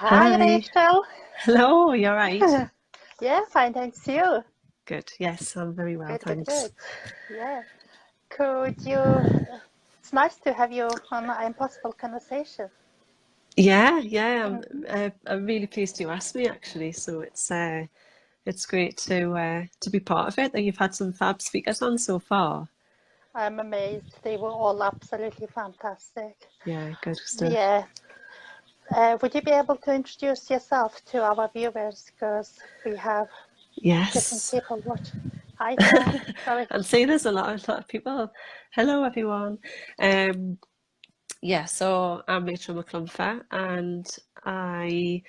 Hi, Hi. Rachel. Hello, you're right. Yeah, fine, thanks you. Good. Yes, I'm very well, Good, good, thanks. good. Yeah. Could you? It's nice to have you on an impossible conversation. Yeah, Mhm. I'm really pleased you asked me actually. So it's great to be part of it. That you've had some fab speakers on so far. I'm amazed. They were all absolutely fantastic. Yeah, good stuff. Yeah. Would you be able to introduce yourself to our viewers? Because we have different Yes. people watch. Hi, Frank. Sorry. I'm seeing there's a lot of people. Hello, everyone. Um, yeah, so I'm Rachel McClumpha, and I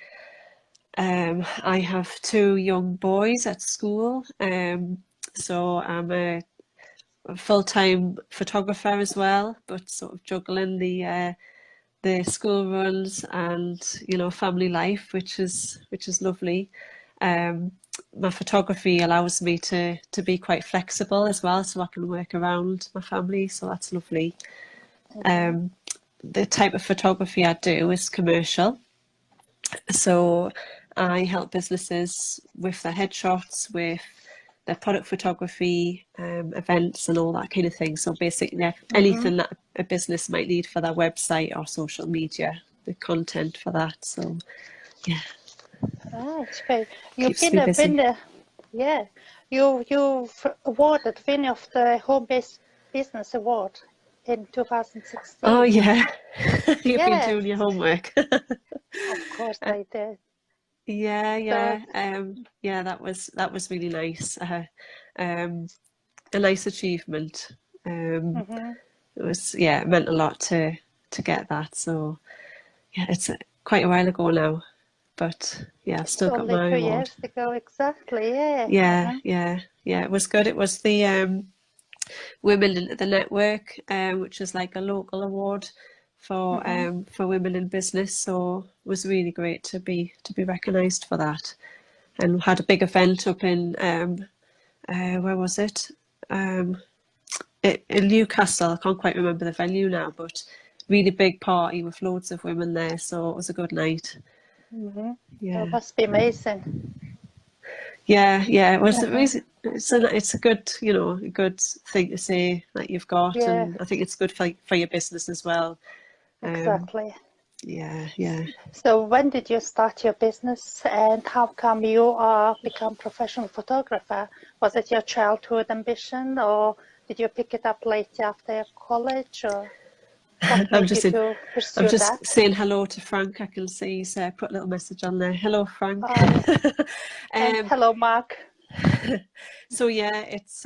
I have two young boys at school. So I'm a full-time photographer as well, but sort of juggling the school runs and family life, which is lovely. Um, my photography allows me to be quite flexible as well, so I can work around my family. So that's lovely. Mhm. Um, the type of photography I do is commercial. So I help businesses with their headshots, with their product photography, events, and all that kind of thing. So basically, Mhm. anything that a business might need for their website or social media, the content for that. So yeah, Right. Great. You've keeps been me a busy. winner. Yeah. You've awarded winner of the Home-Based Business Award in Oh 2016. yeah, you've been Yeah, doing your homework. of course Uh, I did. yeah, So, yeah, yeah. That was really nice. Um, a nice achievement. hmm It was, yeah, it meant a lot to get that. So yeah, it's quite a while ago now, but yeah, I've it's still got only my two award. years ago exactly. Yeah. Yeah, yeah, yeah. It was good. It was the Women in the Network, which is like a local award hmm for women in business. So it was really great to be recognised for that. And had a big event up in where was it? Um, in Newcastle. I can't quite remember the venue now, but really big party with loads of women there. So it was a good night. hmm That Yeah, must be amazing. yeah. It was. hmm It's a good, a good thing to say that you've got, Yeah, and I think it's good for your business as well. Um, exactly. yeah. So when did you start your business and how come you are become professional photographer? Was it your childhood ambition or did you pick it up later after college or what I'm made you just in, to I'm pursue just that? saying hello to Frank. I can see he's put a little message on there. Hello, Frank. Yeah. And um, hello, Mark. so yeah, it's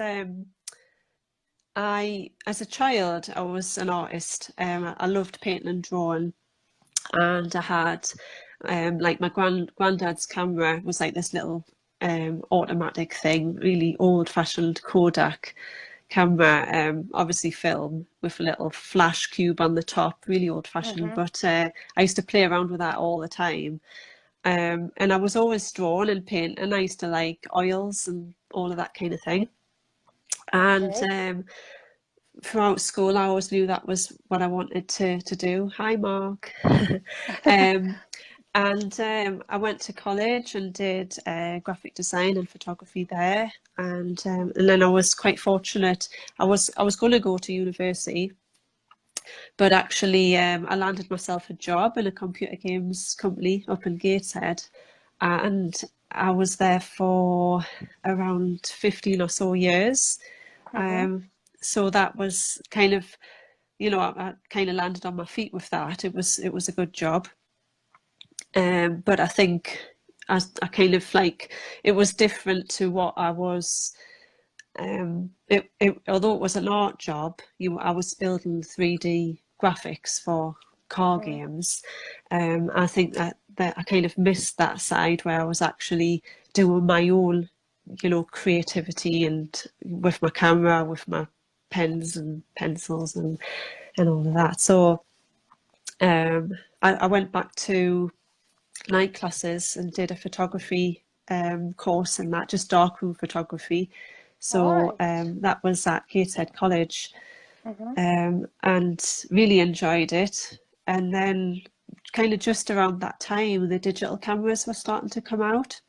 as a child, I was an artist. I loved painting and drawing, and I had like my granddad's camera was like this little automatic thing, really old-fashioned Kodak camera, obviously film with a little flash cube on the top, really old-fashioned. hmm But I used to play around with that all the time. And I was always drawing and painting. I used to like oils and all of that kind of thing. And Okay. throughout school, I always knew that was what I wanted to do. Hi, Mark. um, and I went to college and did graphic design and photography there. And then I was quite fortunate. I was going to go to university, but actually I landed myself a job in a computer games company up in Gateshead, and I was there for around 15 or so years. hmm Um, so that was kind of, I kind of landed on my feet with that. It was a good job. But I think I kind of like it was different to what I was. Although it was an art job, I was building 3D graphics for car hmm games. I think that I kind of missed that side where I was actually doing my own, creativity and with my camera, with my pens and pencils and all of that. So um, I went back to night classes and did a photography course in that, just darkroom photography. All So right. that was at Gateshead College, hmm and really enjoyed it. And then kind of just around that time the digital cameras were starting to come out.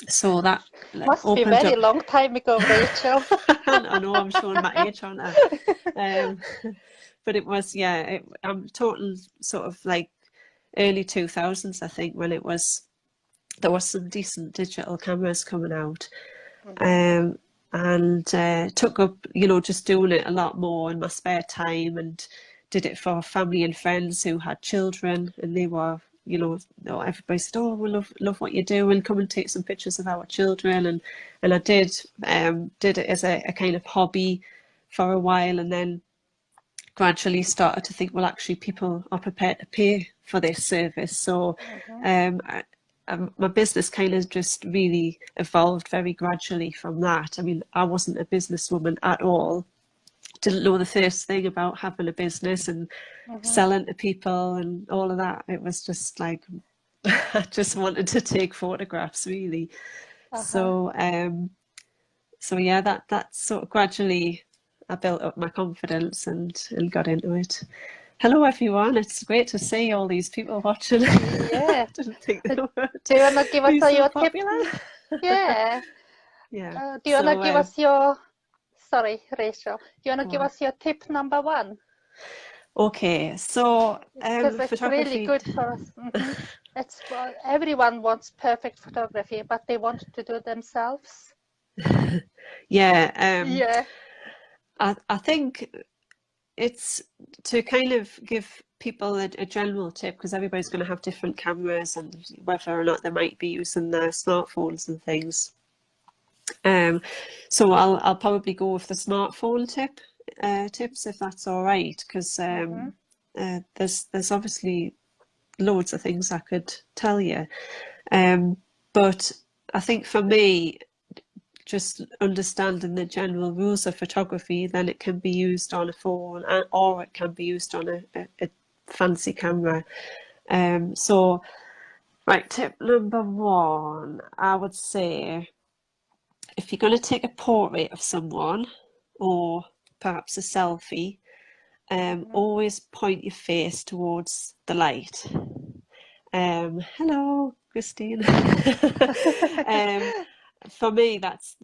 So that Must be opened very up. long time ago, Rachel. I know I'm showing my age, aren't I? But it was, yeah, I'm talking sort of like early 2000s, I think, when there was some decent digital cameras coming out. And took up, just doing it a lot more in my spare time, and did it for family and friends who had children, and they were, everybody said, "Oh, we love what you do, and come and take some pictures of our children." And I did it as a kind of hobby for a while, and then gradually started to think, well, actually, people are prepared to pay for this service. So my business kind of just really evolved very gradually from that. I mean, I wasn't a businesswoman at all. Didn't know the first thing about having a business and selling to people and all of that. It was just like, I just wanted to take photographs, really. So yeah, that sort of gradually I built up my confidence and got into it. Hello everyone, it's great to see all these people watching. Yeah. Didn't think they were. Do you want to give us so your popular. tip? Yeah. Yeah. Do you want to give us your, sorry, Rachel, do you want to give us your tip number 1? Okay, so because it's photography. really good for us. It's everyone wants perfect photography, but they want to do it themselves. Yeah. Yeah. I think it's to kind of give people a general tip, because everybody's going to have different cameras and whether or not they might be using their smartphones and things. So I'll probably go with the smartphone tips, if that's all right, because there's obviously loads of things I could tell you, but I think for me, just understanding the general rules of photography, then it can be used on a phone, or it can be used on a fancy camera. So, right, tip number 1, I would say, if you're going to take a portrait of someone, or perhaps a selfie, always point your face towards the light. Hello, Christine. For me, that's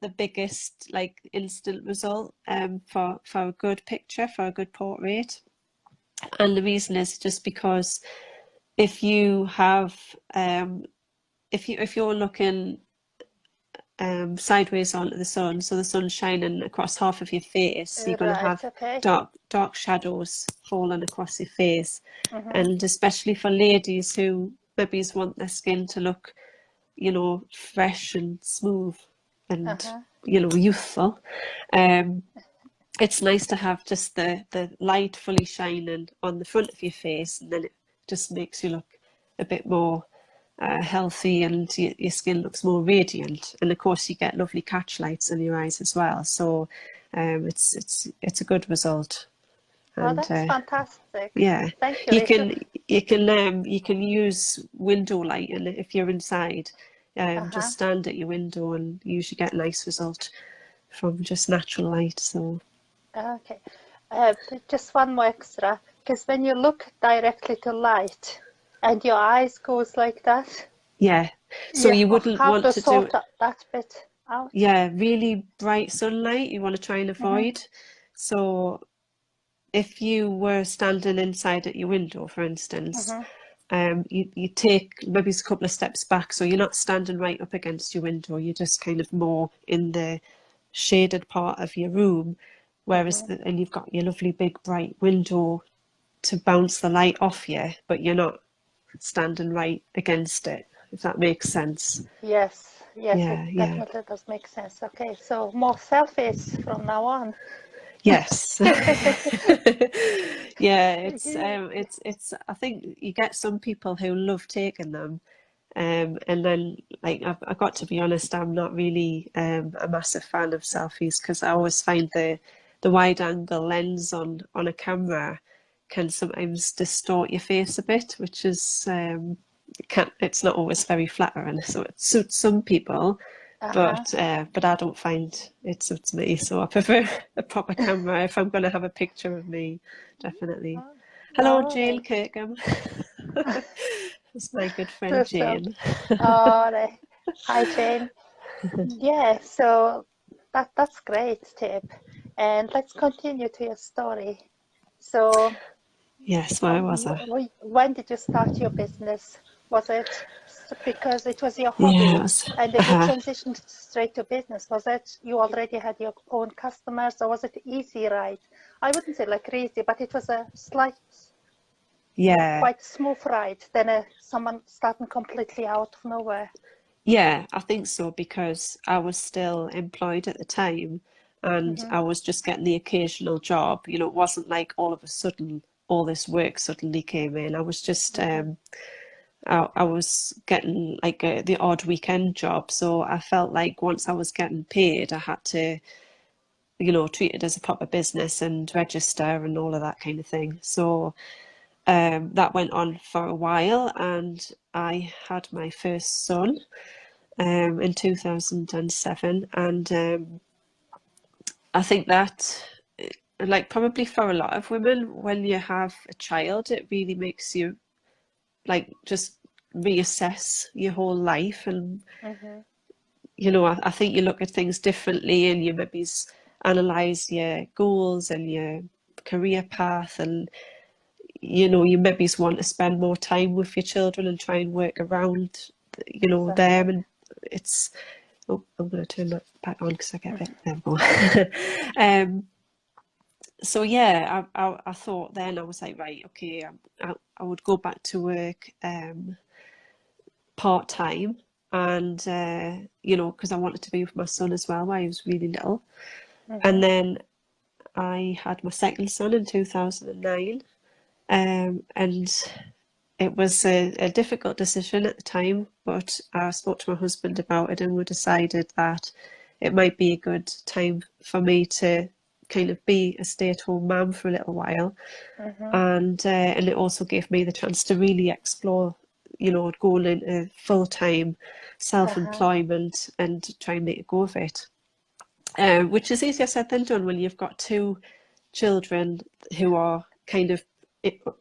the biggest instant result for a good picture, for a good portrait. And the reason is just because if you have if you're looking sideways onto the sun, so the sun's shining across half of your face, you're going to have dark shadows falling across your face. And especially for ladies who maybe want their skin to look, fresh and smooth and youthful, it's nice to have just the light fully shining on the front of your face, and then it just makes you look a bit more healthy, and your skin looks more radiant. And of course you get lovely catch lights in your eyes as well, so it's a good result. And that's fantastic. Yeah, thank you. You can use window lighting if you're inside. Just stand at your window and you usually get a nice result from just natural light. So okay, just one more extra, because when you look directly to light and your eyes goes like that, so you wouldn't want to do that bit out. Yeah, really bright sunlight you want to try and avoid. So if you were standing inside at your window, for instance, you take maybe a couple of steps back, so you're not standing right up against your window, you're just kind of more in the shaded part of your room, whereas and you've got your lovely big bright window to bounce the light off you, but you're not standing right against it, if that makes sense. Yes, it definitely does make sense. Okay, so more selfies from now on. Yes. Yeah, it's I think you get some people who love taking them, and then I've got to be honest, I'm not really a massive fan of selfies, because I always find the wide angle lens on a camera can sometimes distort your face a bit, which is it's not always very flattering. So it suits some people, but I don't find it suits me. So I prefer a proper camera if I'm going to have a picture of me, definitely. Hello, Jill Kirkham. That's my good friend So, Jane. all right. Hi, Jane. Yeah, so that's great tip. And let's continue to your story. So, Yes, where was I? when did you start your business? Was it because it was your Yeah, it hobby? was. And did you transition straight to business? Was it you already had your own customers, or was it easy ride? I wouldn't say like easy, but it was a slight, Yeah, quite smooth ride than someone starting completely out of nowhere. yeah, I think so because I was still employed at the time and Mm-hmm. I was just getting the occasional job. You know, it wasn't like all of a sudden all this work suddenly came in. I was just Mm-hmm. I was getting like the odd weekend job, so I felt like once I was getting paid, I had to, you know, treat it as a proper business and register and all of that kind of thing. So that went on for a while, and I had my first son in 2007, and I think that, like probably for a lot of women, when you have a child, it really makes you like just reassess your whole life and Mm-hmm. you know, I think you look at things differently and you maybe analyze your goals and your career path and you know, you maybe want to spend more time with your children and try and work around, you know, them Exactly. and it's oh, I'm going to turn that back on because I get a bit there we go. So yeah, I thought then I was like, right, okay, I would go back to work part time and you know because I wanted to be with my son as well while he was really little. Mm-hmm. And then I had my second son in 2009, and it was a difficult decision at the time, but I spoke to my husband about it and we decided that it might be a good time for me to kind of be a stay-at-home mum for a little while, Mm-hmm. and it also gave me the chance to really explore, you know, going into full-time Uh-huh. self-employment and try and make a go of it. Which is easier said than done when you've got two children who are kind of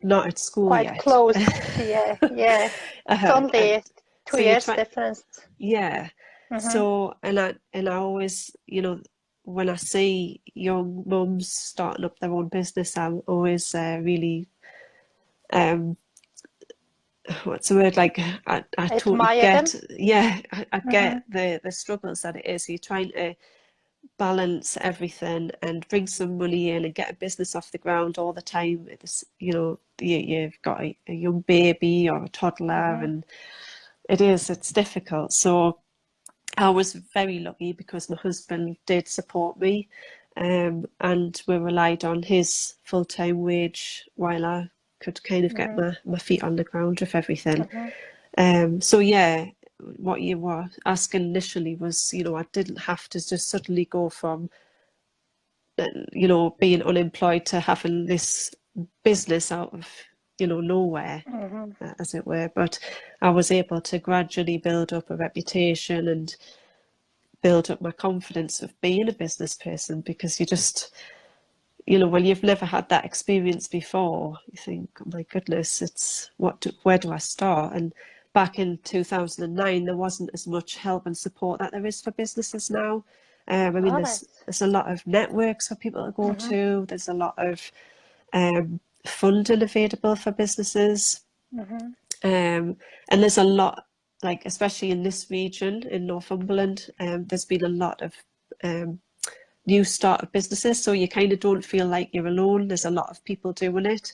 not at school Quite yet. close. Yeah, yeah. It's And only two so you years try, difference. yeah. Mm-hmm. So and I always, you know, when I see young mums starting up their own business, I'm always really um what's the word, like I totally Admire them. get, yeah, I Mm-hmm. get the struggles that it is. You're trying to balance everything and bring some money in and get a business off the ground all the time. It's, you know, you've got a young baby or a toddler, Mm-hmm. and it's difficult. So I was very lucky because my husband did support me, and we relied on his full-time wage while I could kind of get Mm-hmm. my feet on the ground with everything. Mm-hmm. So yeah, what you were asking initially was, you know, I didn't have to just suddenly go from, you know, being unemployed to having this business out of, you know, nowhere, Mm-hmm. as it were. But I was able to gradually build up a reputation and build up my confidence of being a business person because you just, you know, when you've never had that experience before, you think, oh my goodness, where do I start? And back in 2009, there wasn't as much help and support that there is for businesses now. I mean, All right. there's a lot of networks for people to go Mm-hmm. to. There's a lot of funding available for businesses. Mm-hmm. And there's a lot, like especially in this region in Northumberland, there's been a lot of new start of businesses, so you kind of don't feel like you're alone. There's a lot of people doing it.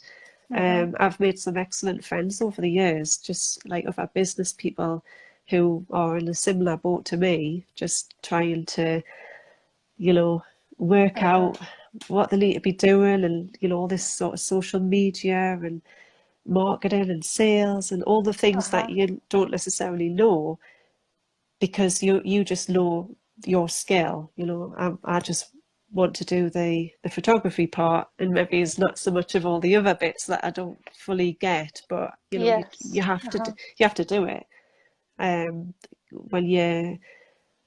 Mm-hmm. I've made some excellent friends over the years, just like other business people who are in a similar boat to me, just trying to, you know, work Mm-hmm. out what they need to be doing and, you know, all this sort of social media and marketing and sales and all the things that Uh-huh. you don't necessarily know because you just know your skill. You know, I just want to do the photography part, and maybe it's not so much of all the other bits that I don't fully get. But you know, you Yes. have to Uh-huh. you have to do it when you're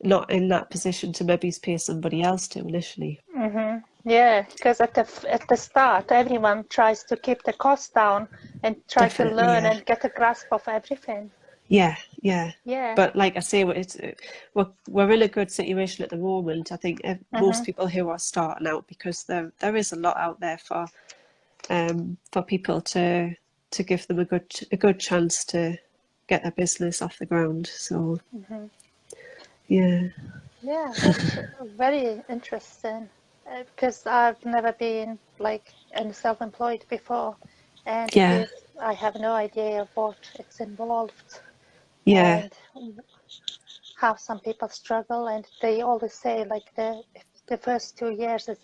not in that position to maybe pay somebody else to initially. Mm-hmm. Yeah, because at the start, everyone tries to keep the cost down, and try to definitely, learn yeah. and get a grasp of everything. Yeah, yeah. Yeah. But like I say, we're in a good situation at the moment. I think most people who are starting out, because there is a lot out there for people to give them a good chance to get their business off the ground. So yeah, Yeah, that's very interesting because I've never been like in self-employed before, and it yeah, is, I have no idea what it's involved yeah, and how some people struggle, and they always say like the first 2 years is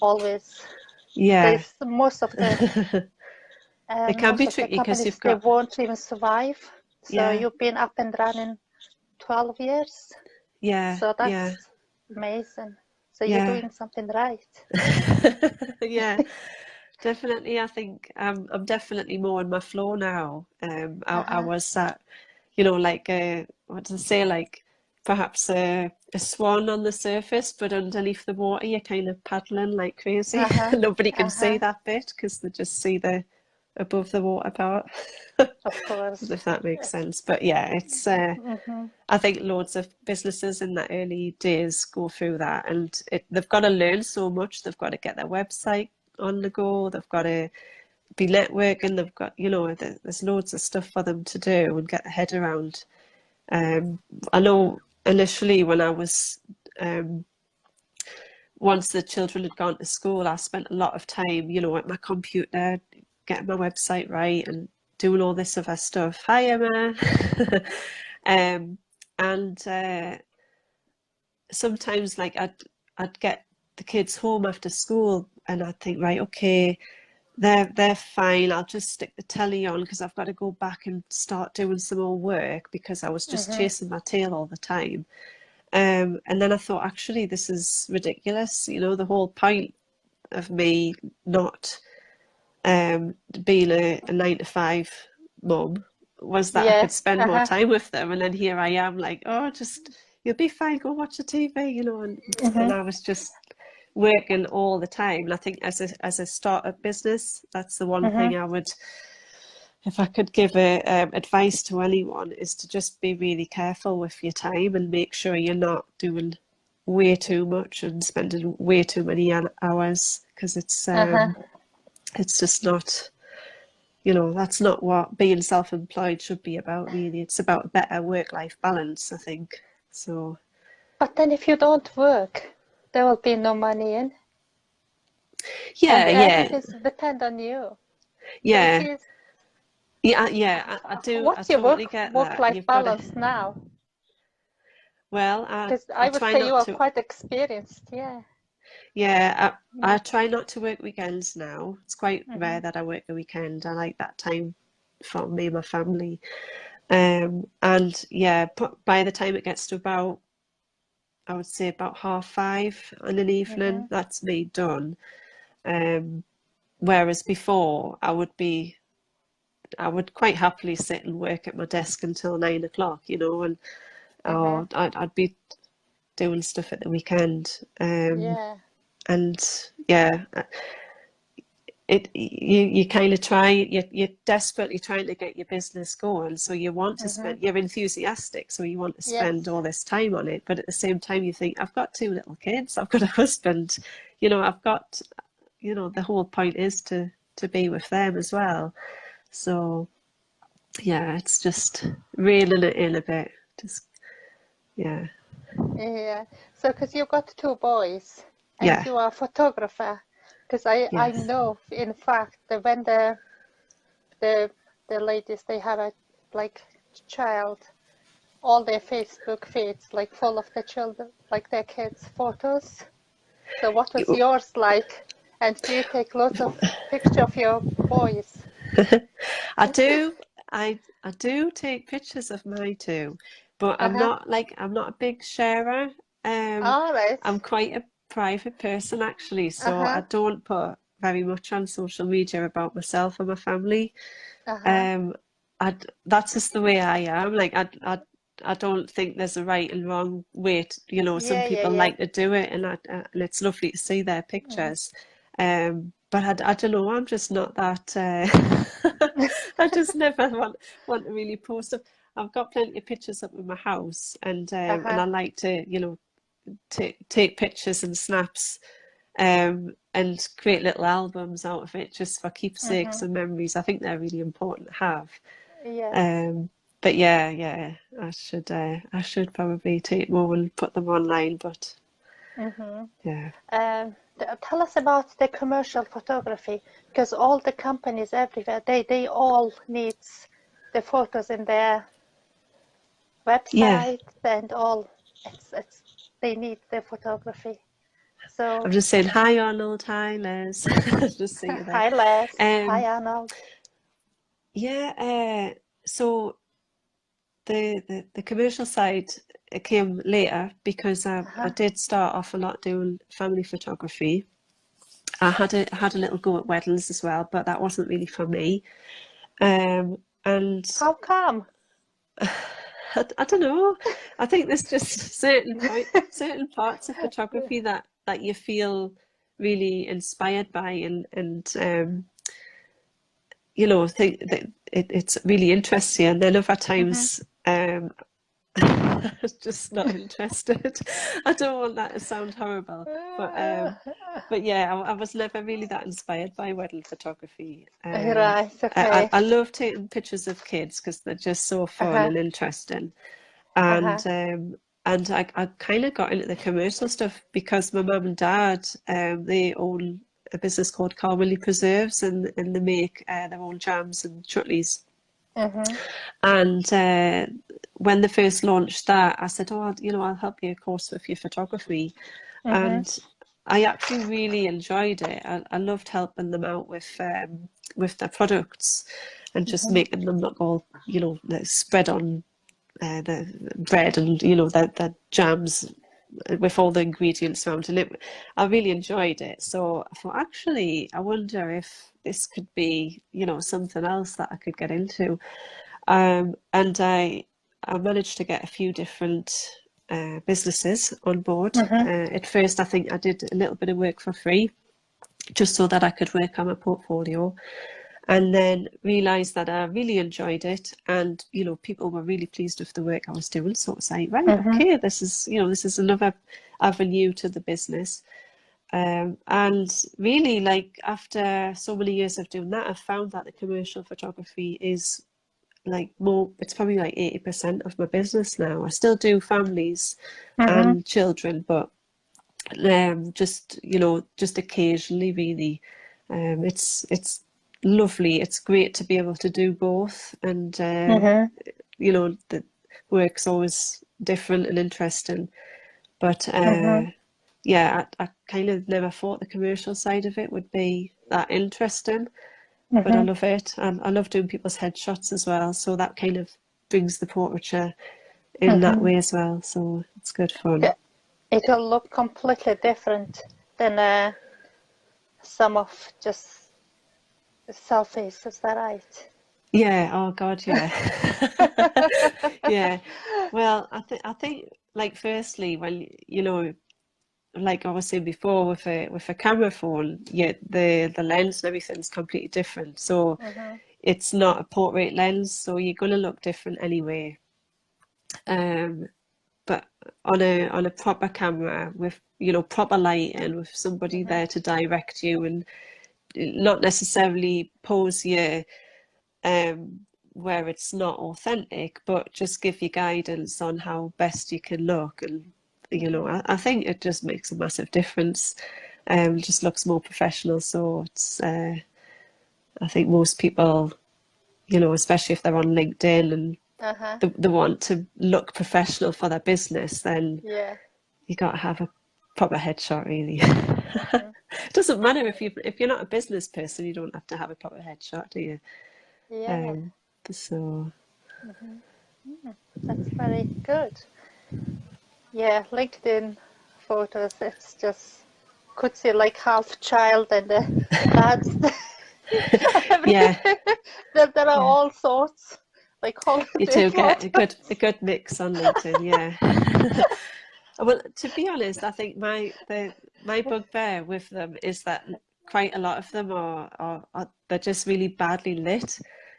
always yeah. there's most of the It can be most of the tricky because companies you've they got, won't even survive. So yeah, you've been up and running 12 years. yeah, So yeah, that's amazing. So you're yeah. doing something right. Yeah, definitely. I think I'm definitely more in my flow now. I Uh-huh. was that, you know, like what to say, like perhaps a swan on the surface, but underneath the water, you're kind of paddling like crazy. Uh-huh. Nobody can see Uh-huh. that bit because they just see the above the water part, Of course. if that makes sense. But yeah, it's Mm-hmm. I think loads of businesses in the early days go through that, and they've got to learn so much. They've got to get their website on the go. They've got to be networking. They've got, you know, there's loads of stuff for them to do and get their head around. I know initially when I was, once the children had gone to school, I spent a lot of time, you know, at my computer, getting my website right and doing all this other stuff. Hi, Emma. um, and sometimes like I'd get the kids home after school and I'd think, right, okay, they're fine. I'll just stick the telly on because I've got to go back and start doing some more work because I was just Mm-hmm. chasing my tail all the time. And then I thought, actually, this is ridiculous. You know, the whole point of me not being a 9 to 5 mum was that I Yeah. could spend more Uh-huh. time with them. And then here I am, like, oh, just you'll be fine. Go watch the TV, you know. And Mm-hmm. I was just working all the time. And I think as a startup business, that's the one Mm-hmm. thing I would, if I could give advice to anyone, is to just be really careful with your time and make sure you're not doing way too much and spending way too many hours because Uh-huh. it's just not, you know, that's not what being self-employed should be about, really. It's about a better work-life balance, I think. So, But then if you don't work, there will be no money in, and yeah, yeah, everything's depend on you. So it yeah, is. yeah. I do. I What's your totally get that. work-life You've got to. balance now? Well, Because I I would try say you not are to. quite experienced. Yeah. Yeah, Mm-hmm. I try not to work weekends now. It's quite Mm-hmm. rare that I work a weekend. I like that time for me and my family. And yeah, but by the time it gets to about, I would say about 5:30 in an Mm-hmm. evening, that's me done. Um, Whereas before, I would quite happily sit and work at my desk until 9 o'clock, you know, and Mm-hmm. or I'd be doing stuff at the weekend. Yeah. And yeah, you kind of try, you're desperately trying to get your business going. So you want to Mm-hmm. spend, you're enthusiastic, so you want to spend Yes. all this time on it. But at the same time, you think, I've got 2 little kids, I've got a husband, you know, I've got, you know, the whole point is to be with them as well. So yeah, it's just reeling it in a bit. Just yeah, Yeah. So, because you've got two boys and yeah, you are a photographer, because I yes. know in fact that when the the ladies they have a like child, all their Facebook feeds like full of the children, like their kids' photos. So, what was yours like? And do you take lots of picture of your boys? I do. I do take pictures of my two, but Uh-huh. I'm not a big sharer. Um, All right. I'm quite a private person actually, so I Uh-huh. don't put very much on social media about myself and my family. Uh-huh. Um, that's just the way I am. Like I don't think there's a right and wrong way to, you know, some Yeah, yeah, people yeah. like to do it, and and it's lovely to see their Mm-hmm. pictures. But I don't know, I'm just not that, I just never want to really post them. I've got plenty of pictures up in my house, and I like to, you know, take pictures and snaps, and create little albums out of it just for keepsakes and memories. I think they're really important to have. Yes. But yeah, I should probably take more and put them online, but yeah. Tell us about the commercial photography, because all the companies everywhere, they all needs the photos in their Yeah, website and all. It's they need the photography. So I'm just saying hi Arnold, hi Les. Just see you there. hi Les, hi Um, Arnold. yeah, so the commercial side, it came later because I did start off a lot doing family photography. I had a little go at weddings as well, but that wasn't really for me. And How come? I don't know. I think there's just certain parts of photography that you feel really inspired by, and you know, think that it's really interests you, and then other times just not interested. I don't want that to sound horrible, but yeah, I was never really that inspired by wedding photography. Right, okay. I love taking pictures of kids because they're just so fun and interesting, and I kind of got into the commercial stuff because my mum and dad, they own a business called Carmely Preserves, and they make their own jams and chutneys. And when they first launched that, I said, "Oh, you know, I'll help you, of course, with your photography." And I actually really enjoyed it. I loved helping them out with their products and just making them look all, you know, spread on the bread, and you know, the jams with all the ingredients around, and I really enjoyed it. So I thought, actually, I wonder if this could be, you know, something else that I could get into. And I managed to get a few different businesses on board. At first, I think I did a little bit of work for free, just so that I could work on my portfolio, and then realised that I really enjoyed it, and you know, people were really pleased with the work I was doing. So it's like, right, okay, this is another avenue to the business. And really, like, after so many years of doing that, I've found that the commercial photography is like more, it's probably like 80% of my business now. I still do families and children, but just, you know, just occasionally really. It's lovely. It's great to be able to do both, and you know, the work's always different and interesting. But yeah, I kind of never thought the commercial side of it would be that interesting. But I love it. I love doing people's headshots as well. So that kind of brings the portraiture in that way as well. So it's good fun. It will look completely different than some of just selfies, is that right? Yeah. Oh God. Yeah. Yeah. Well, I think like, firstly, when, you know, like I was saying before, with a camera phone, yeah, the lens and everything's completely different. So it's not a portrait lens, so you're going to look different anyway. But on a proper camera, with, you know, proper lighting, with somebody there to direct you, and not necessarily pose you where it's not authentic, but just give you guidance on how best you can look. And you know, I think it just makes a massive difference. Just looks more professional. So it's I think most people, you know, especially if they're on LinkedIn and they want to look professional for their business, then Yeah. you got to have a proper headshot, really. It doesn't matter if you're not a business person, you don't have to have a proper headshot, do you? Yeah. So That's very good. Yeah, LinkedIn photos, it's just could see like half child and the lads. yeah, There are all sorts, like you holiday do get photos. a good mix on LinkedIn, yeah. Well, to be honest, I think my bugbear with them is that quite a lot of them are they're just really badly lit.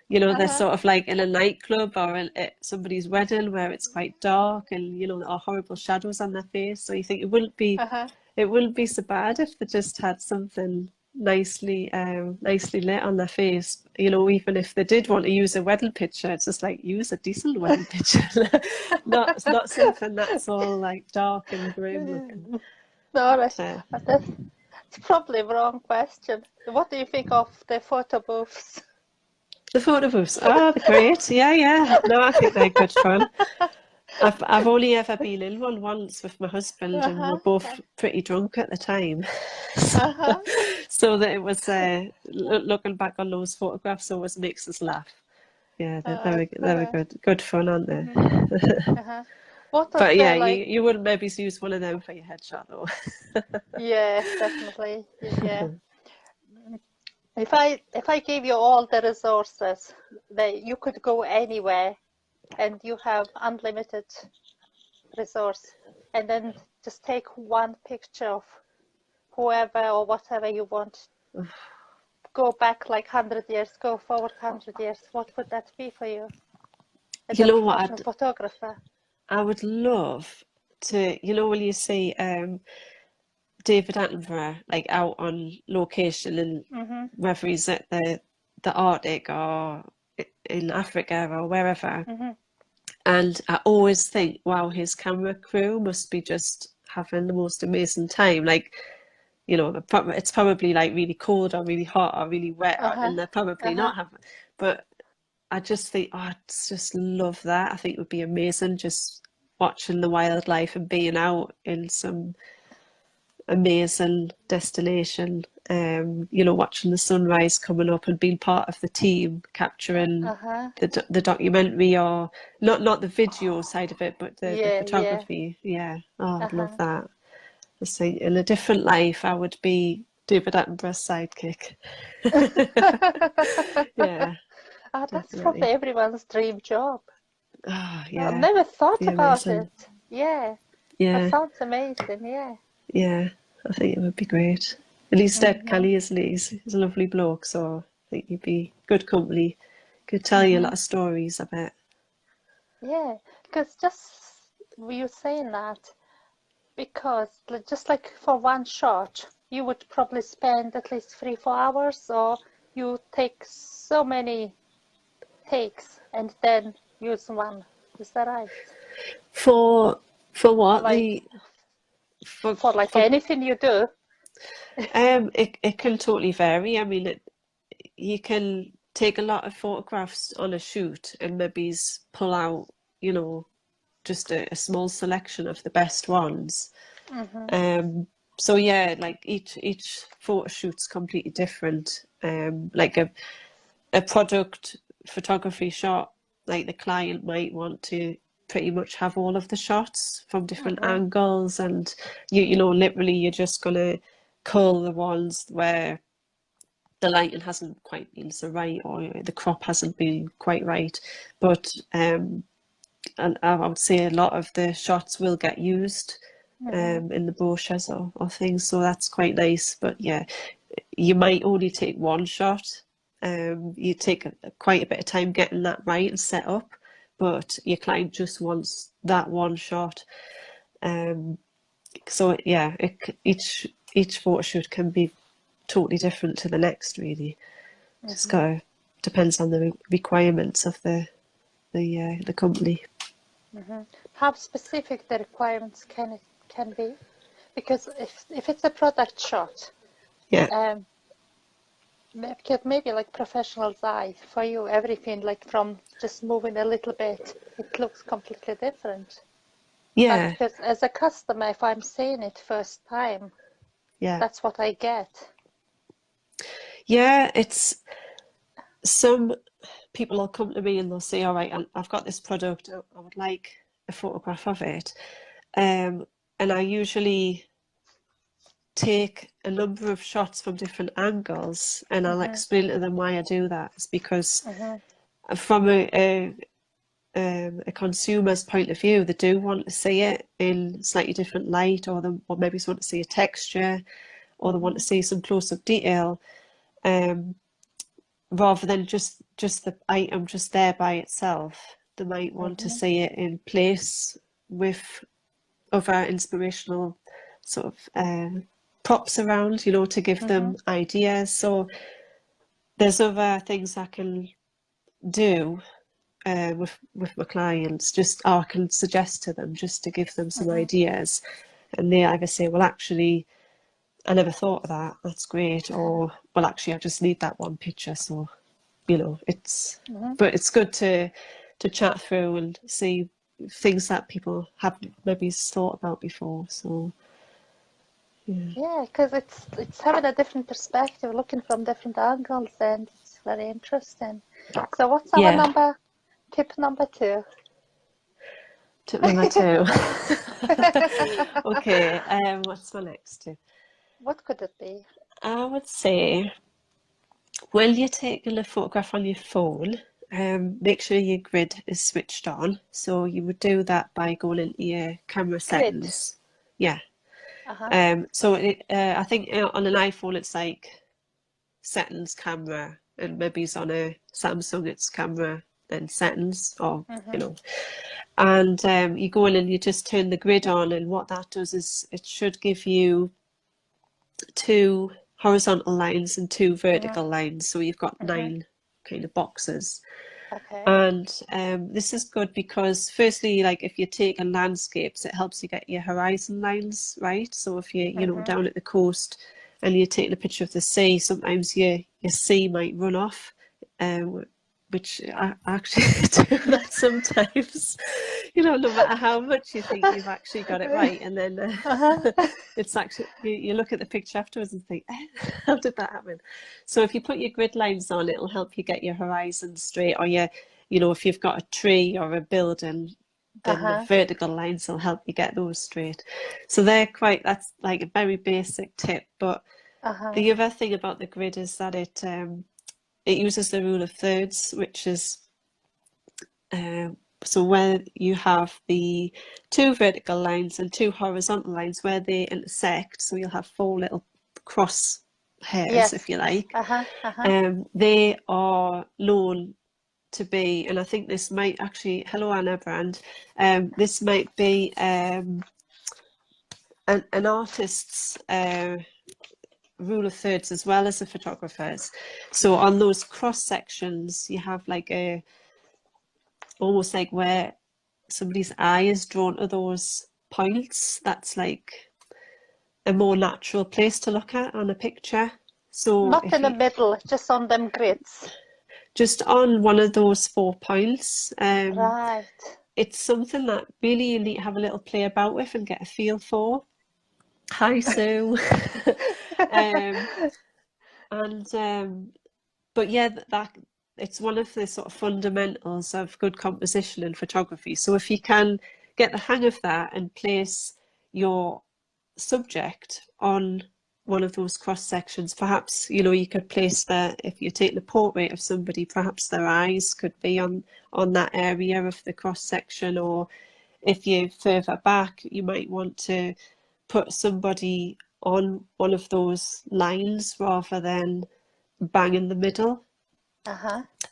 You know, they're Uh-huh. sort of like in a nightclub or at somebody's wedding where it's quite dark and, you know, there are horrible shadows on their face. So you think Uh-huh. it wouldn't be so bad if they just had something nicely lit on their face. You know, even if they did want to use a wedding picture, it's just like use a decent wedding picture, not something that's all like dark and grim looking. No, But, that's probably the wrong question. What do you think of the photo booths? the photo booths, oh, they're great. Yeah. No, I think they're good fun. I've only ever been in one once with my husband, and we Uh-huh. were both pretty drunk at the time. So, Uh-huh. so that it was looking back on those photographs always makes us laugh. Yeah, they're Uh-huh. good fun, aren't they? Mhm. Uh-huh. What of But the yeah, like? you wouldn't maybe use one of them for your headshot though. Yeah, definitely. Yeah. If I gave you all the resources that you could go anywhere and you have unlimited resource, and then just take one picture of whoever or whatever you want, go back like 100 years, go forward 100 years, what would that be for you as You a know what? professional photographer? I would love to, you know, when you see David Attenborough like out on location and Mm-hmm. whether he's at the Arctic or in Africa or wherever. Mm-hmm. And I always think, wow, his camera crew must be just having the most amazing time. Like, you know, it's probably like really cold or really hot or really wet, Uh-huh. and they're probably Uh-huh. not having. But I just think, oh, I just love that. I think it would be amazing just watching the wildlife and being out in some amazing destination. You know, watching the sunrise coming up and being part of the team, capturing Uh-huh. the documentary or not the video side of it, but the Yeah, yeah. photography. Yeah, oh, I'd love Uh-huh. that. I think in a different life, I would be David Attenborough's sidekick. Yeah, That's probably definitely. everyone's dream job. Oh, I've yeah, never thought be about amazing. it. Yeah, that Yeah, sounds amazing. Yeah. yeah, I think it would be great. And he's dead, Mm-hmm. Kelly, isn't he? He's a lovely bloke, so I think he'd be good company. Could tell you a Mm-hmm. lot of stories, I bet. Yeah, because just you saying that, because just like for one shot, you would probably spend at least 3-4 hours, or you take so many takes and then use one. Is that right? For for Or what like the for for like for anything you do? it can totally vary. I mean, you can take a lot of photographs on a shoot and maybe pull out, you know, just a small selection of the best ones. Mm-hmm. So yeah, like each photo shoot's completely different. Like a product photography shot, like the client might want to pretty much have all of the shots from different Mm-hmm. angles, and you know, literally you're just gonna cull the ones where the lighting hasn't quite been so right or the crop hasn't been quite right. But and I would say a lot of the shots will get used Mm-hmm. in the brochures or things, so that's quite nice. But yeah, you might only take one shot. You take quite a bit of time getting that right and set up, but your client just wants that one shot. Um, so yeah, each photo shoot can be totally different to the next, really. Just Mm-hmm. go depends on the requirements of the company. Mm-hmm. How specific the requirements can be? Because if it's a product shot, Yeah, um, maybe like professional's eye for you, everything like from just moving a little bit, it looks completely different. But yeah, because as a customer, if I'm seeing it first time, yeah, that's what I get. yeah. It's some people will come to me and they'll say, "All right, I've got this product. I would like a photograph of it," and I usually take a number of shots from different angles, and I'll Mm-hmm. explain to them why I do that. It's because Mm-hmm. from a consumer's point of view, they do want to see it in slightly different light, or maybe want to see a texture, or they want to see some close-up detail, rather than just the item just there by itself. They might want to see it in place with other inspirational sort of props around, you know, to give them ideas. So there's other things I can do with my clients, just I can suggest to them just to give them some ideas, and they either say, well, actually, I never thought of that, that's great, or well, actually, I just need that one picture. So, you know, it's but it's good to chat through and see things that people haven't maybe thought about before. So Yeah, because it's having a different perspective, looking from different angles, and it's very interesting. So what's our tip number 2? Tip number 2. Okay, what's my next tip? What could it be? I would say when you're taking a photograph on your phone, make sure your grid is switched on. So you would do that by going into your camera settings. Yeah. So I think on an iPhone it's like settings, camera, and maybe it's on a Samsung it's camera, then settings, or you know. And you go in and you just turn the grid on, and what that does is it should give you 2 horizontal lines and 2 vertical lines. So you've got 9 kind of boxes. Okay. And this is good because firstly, like if you're taking landscapes, it helps you get your horizon lines right. So if you're, you know, down at the coast and you're taking a picture of the sea, sometimes your sea might run off, which I actually do that sometimes. You know, no matter how much you think you've actually got it right, and then it's actually you look at the picture afterwards and think, how did that happen? So if you put your grid lines on, it'll help you get your horizon straight, or your, you know, if you've got a tree or a building, then the vertical lines will help you get those straight. So that's like a very basic tip. But the other thing about the grid is that it uses the rule of thirds, which is so where you have the 2 vertical lines and 2 horizontal lines, where they intersect, so you'll have 4 little cross hairs, if you like. They are known to be, and I think this might actually, hello Anna Brand, this might be an artist's rule of thirds as well as a photographer's. So on those cross sections, you have like almost like where somebody's eye is drawn to those points. That's like a more natural place to look at on a picture. So not in the middle, just on them grids. Just on one of those 4 points. Right. It's something that really you need to have a little play about with and get a feel for. Hi, Sue. But yeah, that it's one of the sort of fundamentals of good composition in photography. So if you can get the hang of that and place your subject on one of those cross sections, perhaps, you know, you could place if you're taking a portrait of somebody, perhaps their eyes could be on that area of the cross section, or if you're further back, you might want to put somebody on one of those lines rather than bang in the middle.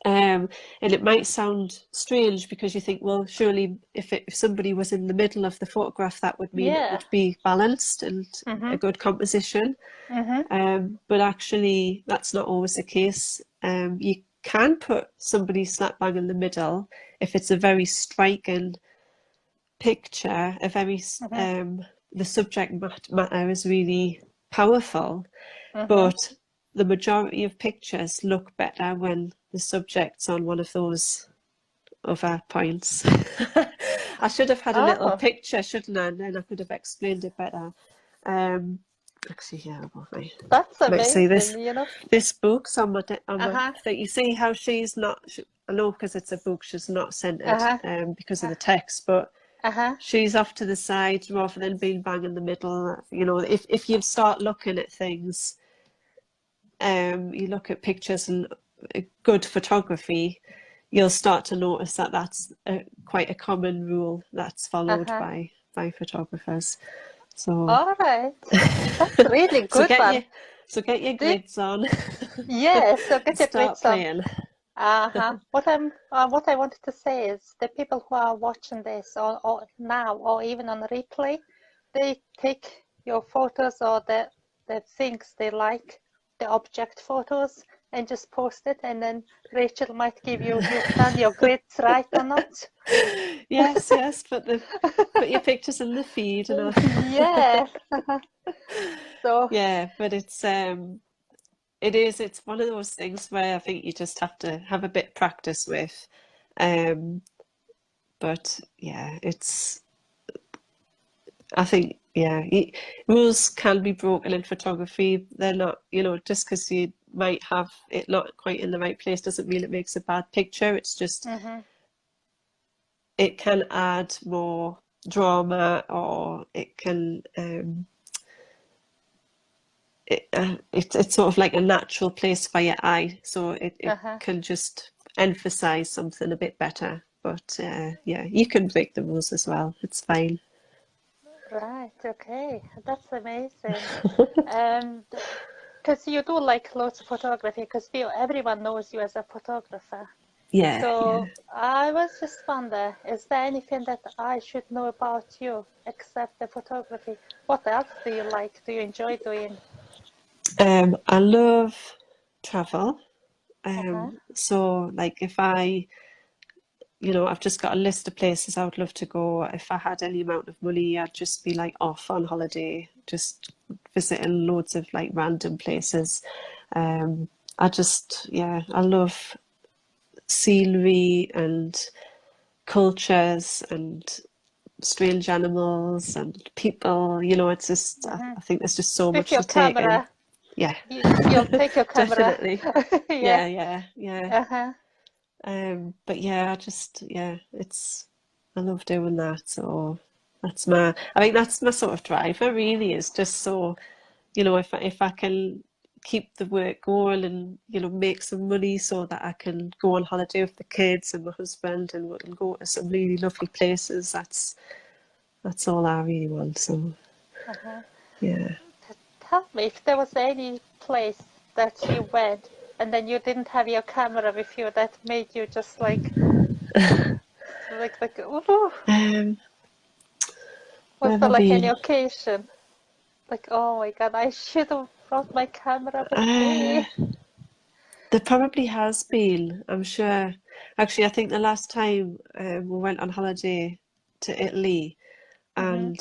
And it might sound strange because you think, well, surely if somebody was in the middle of the photograph, that would mean it would be balanced and a good composition. But actually, that's not always the case. You can put somebody slap bang in the middle if it's a very striking picture, the subject matter is really powerful, but the majority of pictures look better when the subject's on one of those other points. I should have had a little picture, shouldn't I? And then I could have explained it better. Actually, yeah, that's amazing. Might see this book's on my thing. You see how she's not. I know because it's a book, she's not centered because of the text, but she's off to the side rather than being bang in the middle. You know, if you start looking at things, you look at pictures and good photography, you'll start to notice that that's quite a common rule that's followed by photographers. So All right. That's a really so good one. get your Did, grids on yeah, so get and your start grits on. playing. Uh-huh. What I wanted to say is the people who are watching this or now or even on replay, they take your photos or the things they like, the object photos, and just post it, and then Rachel might give you've done your grids right or not. Yes, yes, put your pictures in the feed and all. Yeah. So, Yeah, but it's one of those things where I think you just have to have a bit practice with. Um, but yeah, I think, yeah, rules can be broken in photography. They're not, just because you might have it not quite in the right place doesn't mean it makes a bad picture. It's just, mhm, it can add more drama, or it can, it's sort of like a natural place for your eye, so it uh-huh. can just emphasize something a bit better. But yeah, you can break the rules as well. It's fine. Right, okay. That's amazing. And because you do like loads of photography, because everyone knows you as a photographer. Yeah, yeah. So I was just wonder, is there anything that I should know about you except the photography? What else do you like? Do you enjoy doing? I love travel. Uh-huh. So like if I've just got a list of places I would love to go. If I had any amount of money, I'd just be like off on holiday, just visiting loads of like random places. Um, yeah, I love scenery and cultures and strange animals and people. It's just, Mm-hmm. I think there's just so With much your to take in. camera, Yeah, you'll take your camera. definitely. Yeah. Yeah, yeah, yeah. Uh-huh. But yeah, yeah, I love doing that. So I think that's my sort of driver really, is just so, if I can keep the work going and, make some money so that I can go on holiday with the kids and my husband, and we can go to some really lovely places. That's all I really want. So Uh-huh. yeah. Tell me if there was any place that you went and then you didn't have your camera with you that made you just ooh, Um, was where have there I like any been? occasion? Like, oh my God, I should have brought my camera with Uh, me. there probably has been, I'm sure. Actually, I think the last time we went on holiday to Italy, Hmm. and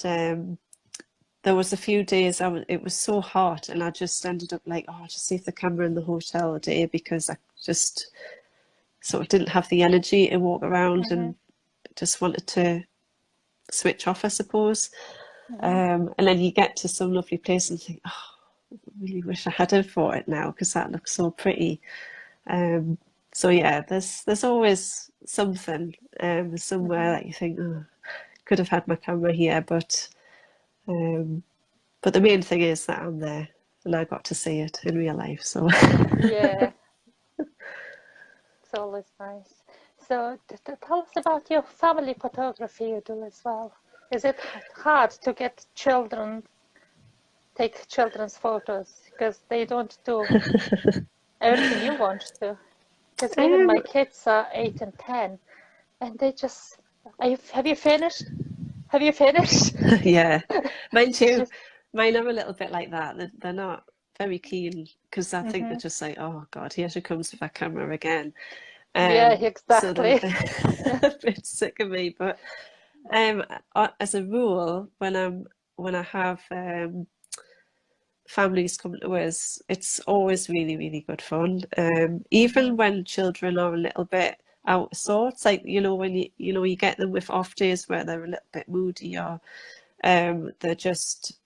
there was a few days it was so hot, and I just ended up like, oh, I'll just leave the camera in the hotel a day, because I just sort of didn't have the energy to walk around, Hmm. and just wanted to switch off, I suppose. Hmm. And then you get to some lovely place and think, oh, I really wish I had it for it now, because that looks so pretty. Um, so yeah, there's always something somewhere Hmm. that you think, oh, could have had my camera here, um, but the main thing is that I'm there and I got to see it in real life. So Yeah, it's always nice. So tell us about your family photography you do as well. Is it hard to get take children's photos because they don't do everything you want to? Because even um, my kids are 8 and 10, and they just, have you finished? Have you finished? yeah, mine too. Just, Mine are a little bit like that. They're not very keen, because I think they're hmm. just like, oh God, here she comes with her camera again. Yeah, So they're a exactly. bit, a bit sick of me. But as a rule, when I have families come to us, it's always really, really good fun. Hmm. Even when children are a little bit out of sorts, like, when you get them with off days where they're a little bit moody, or they're just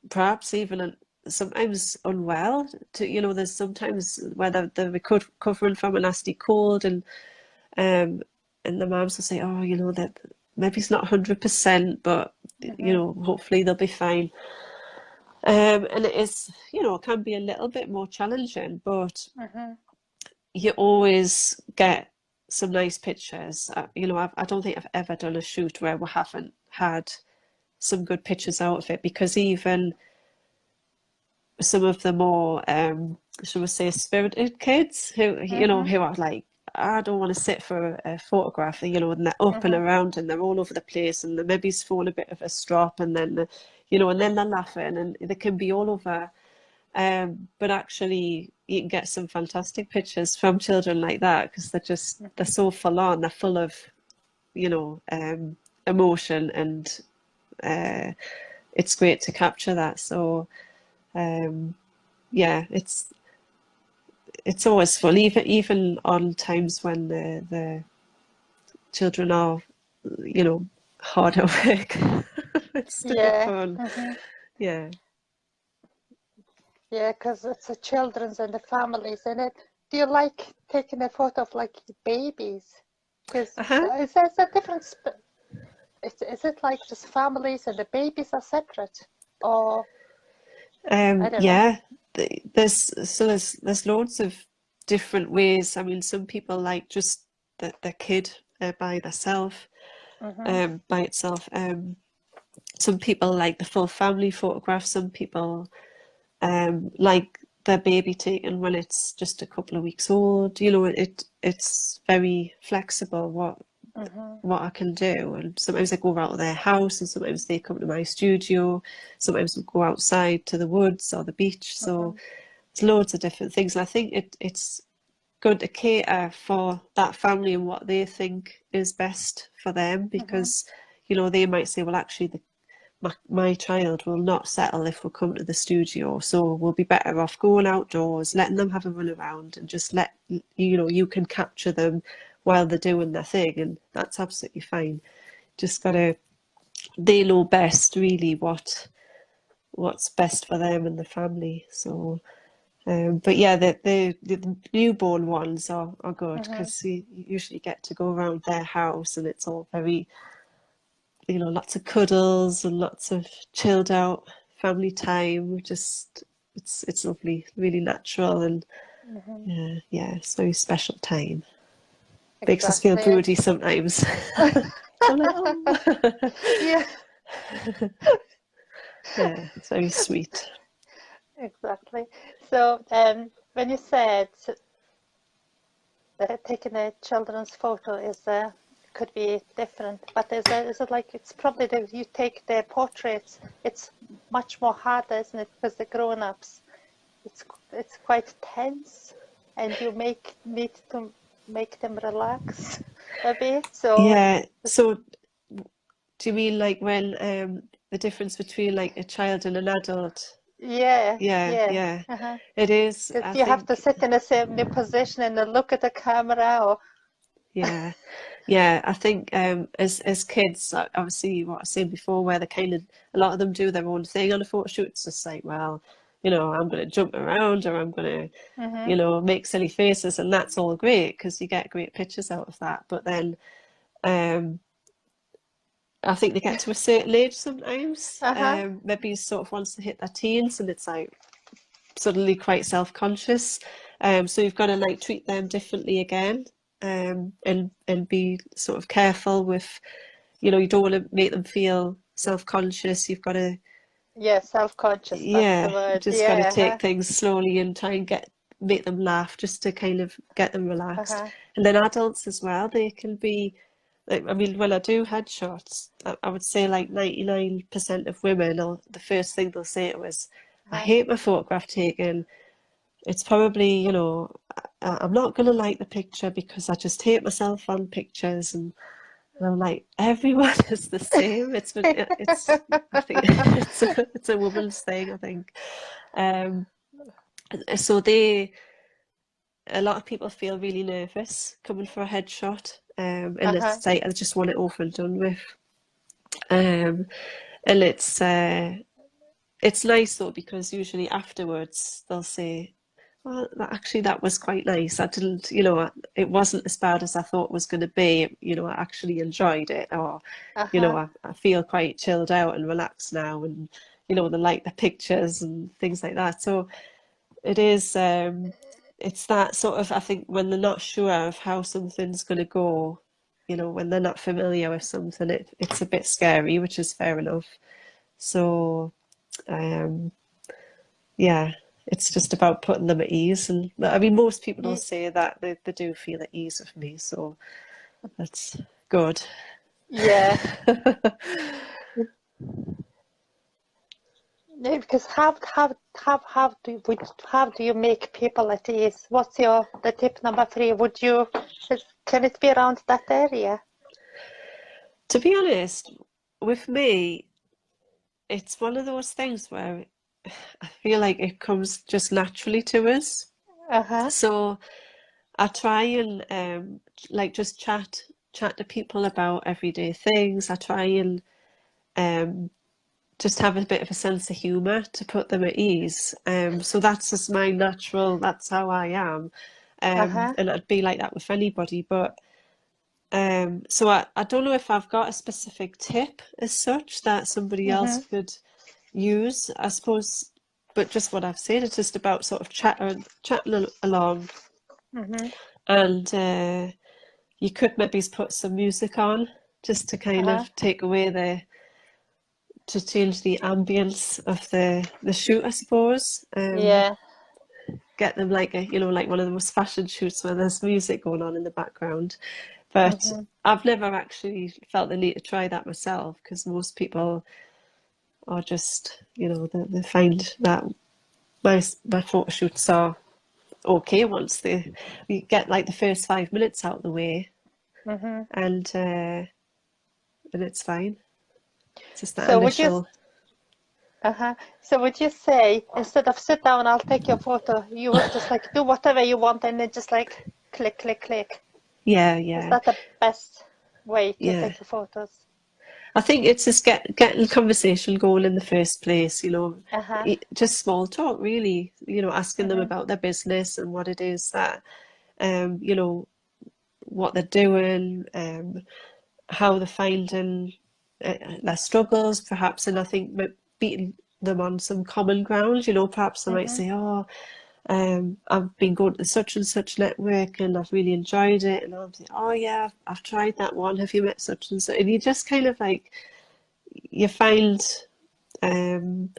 perhaps even sometimes unwell. There's sometimes where they're recovering from a nasty cold, um, and the moms will say, oh, that maybe it's not 100%, but Hmm. hopefully they'll be fine. And it is, it can be a little bit more challenging, but Hmm. you always get some nice pictures. I don't think I've ever done a shoot where we haven't had some good pictures out of it, because even some of the more shall we say spirited kids who who are like, I don't want to sit for a photograph, and they're up and around and they're all over the place, and the maybe's fallen a bit of a strop, and then and then they're laughing, and they can be all over. But actually, you can get some fantastic pictures from children like that, because they're so full on, they're full of emotion, and it's great to capture that. So yeah, it's always fun, even on times when the children are hard at work. It's still Yeah. fun. Yeah. Yeah, because it's the children's and the families in it. Do you like taking a photo of like babies? Because Uh-huh. is there a difference? Is it like just families and the babies are separate? Or I don't know. Yeah, there's loads of different ways. I mean, some people like just the kid by themselves, by itself. Some people like the full family photograph. Some people like their baby taken when it's just a couple of weeks old. It's very flexible what I can do. And sometimes I go out of their house, and sometimes they come to my studio. Sometimes we go outside to the woods or the beach. So there's loads of different things. And I think it's good to cater for that family and what they think is best for them, because they might say, well, actually my child will not settle if we come to the studio, so we'll be better off going outdoors, letting them have a run around, and just you can capture them while they're doing their thing, and that's absolutely fine. Just they know best really what's best for them and the family. So but yeah, the newborn ones are good, because you usually get to go around their house, and it's all very lots of cuddles and lots of chilled out family time. Just it's lovely, really natural, and yeah, it's a very special time. Makes us feel Exactly. broody sometimes. So like, oh. Yeah, Yeah, it's very sweet. exactly. So when you said that taking a children's photo could be different, but is it like it's probably that you take their portraits, it's much more harder, isn't it? Because the grown-ups, it's quite tense, and you need to make them relax a bit. So Yeah, so do you mean like when the difference between like a child and an adult? yeah, Yeah, yeah. yeah. It is, Because I you have to think. sit in a same position and then look at the camera, or Yeah, yeah. I think as kids, obviously what I was saying before, where they kind of a lot of them do their own thing on a photo shoot. It's just like, well, I'm going to jump around, or I'm going to, make silly faces, and that's all great, because you get great pictures out of that. But then um, I think they get to a certain age sometimes, uh-huh. maybe sort of once they hit their teens, and it's like suddenly quite self-conscious. So you've got to like treat them differently again, and be sort of careful with, you don't want to make them feel self-conscious. You've got to, Yeah, self-conscious, that's the yeah, you word. just got to Yeah, take things slowly and try and make them laugh, just to kind of get them relaxed. uh-huh. And then adults as well, they can be like, I mean, when I do headshots, I would say like 99% of women, or the first thing they'll say to us, I Uh-huh. hate my photograph taken. It's probably, I'm not going to like the picture because I just hate myself on pictures. And I'm like, everyone is the same. I think it's a woman's thing, I think. Um, so a lot of people feel really nervous coming for a headshot. And Uh-huh. it's like, I just want it over and done with. Um, and it's nice though, because usually afterwards they'll say, well, actually, that was quite nice. I didn't, it wasn't as bad as I thought it was going to be. I actually enjoyed it, or, Uh-huh. I feel quite chilled out and relaxed now, and, they like the pictures and things like that. So it is, it's that sort of, I think, when they're not sure of how something's going to go, when they're not familiar with something, it's a bit scary, which is fair enough. So, yeah, it's just about putting them at ease. And I mean, most people will say that they do feel at ease with me, so that's good. Yeah. Yeah, because how do you make people at ease? What's the tip number 3? Can it be around that area? To be honest, with me, it's one of those things where I feel like it comes just naturally to us. Uh-huh. So I try and like just chat to people about everyday things. I try and just have a bit of a sense of humour to put them at ease. So that's just my natural, that's how I am. Uh-huh. And I'd be like that with anybody. But so I don't know if I've got a specific tip as such that somebody else Mm-hmm. could use, I suppose. But just what I've said, it's just about sort of chatting along, Mm-hmm. and you could maybe put some music on just to kind Uh-huh. of take away to change the ambience of the shoot, I suppose. Yeah. Get them like like one of those fashion shoots where there's music going on in the background. But Mm-hmm. I've never actually felt the need to try that myself, because most people are just, they find that my photo shoots are okay once we get like the first 5 minutes out of the way, Mm-hmm. and it's fine. It's just that So would you initial. uh-huh. So would you say, instead of sit down, I'll take your photo, you would just like do whatever you want and then just like click, click, click? Yeah, Is yeah, that the best way to yeah. take the photos? I think it's just getting conversation going in the first place, Uh-huh. just small talk, really, asking them Mm-hmm. about their business and what it is that, um, you know, what they're doing, how they're finding their struggles, perhaps, and I think beating them on some common ground, perhaps they might Mm-hmm. say, oh, I've been going to such and such network and I've really enjoyed it. And I'll say, oh yeah, I've tried that one. Have you met such and such? And you just kind of like, you find um,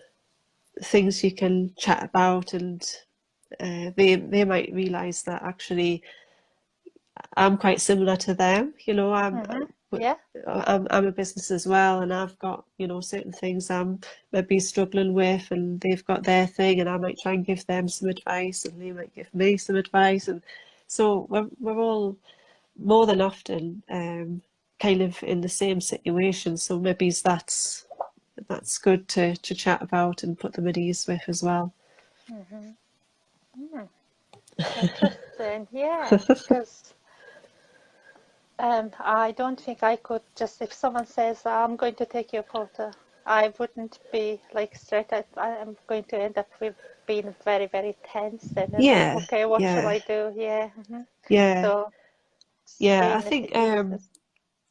things you can chat about, and they might realise that actually I'm quite similar to them. Mm-hmm. Yeah. I'm a business as well, and I've got certain things I'm maybe struggling with, and they've got their thing, and I might try and give them some advice, and they might give me some advice, and so we're all more than often kind of in the same situation. So maybe that's good to chat about and put them at ease with as well. Mm-hmm. Mm. Interesting. Yeah. Because I don't think I could just, if someone says, I'm going to take your photo, I wouldn't be like straight. I am going to end up with being very, very tense and then like, Yeah, okay, what shall yeah, I do? Yeah. Mm-hmm. yeah, So yeah. I being at think the ease is,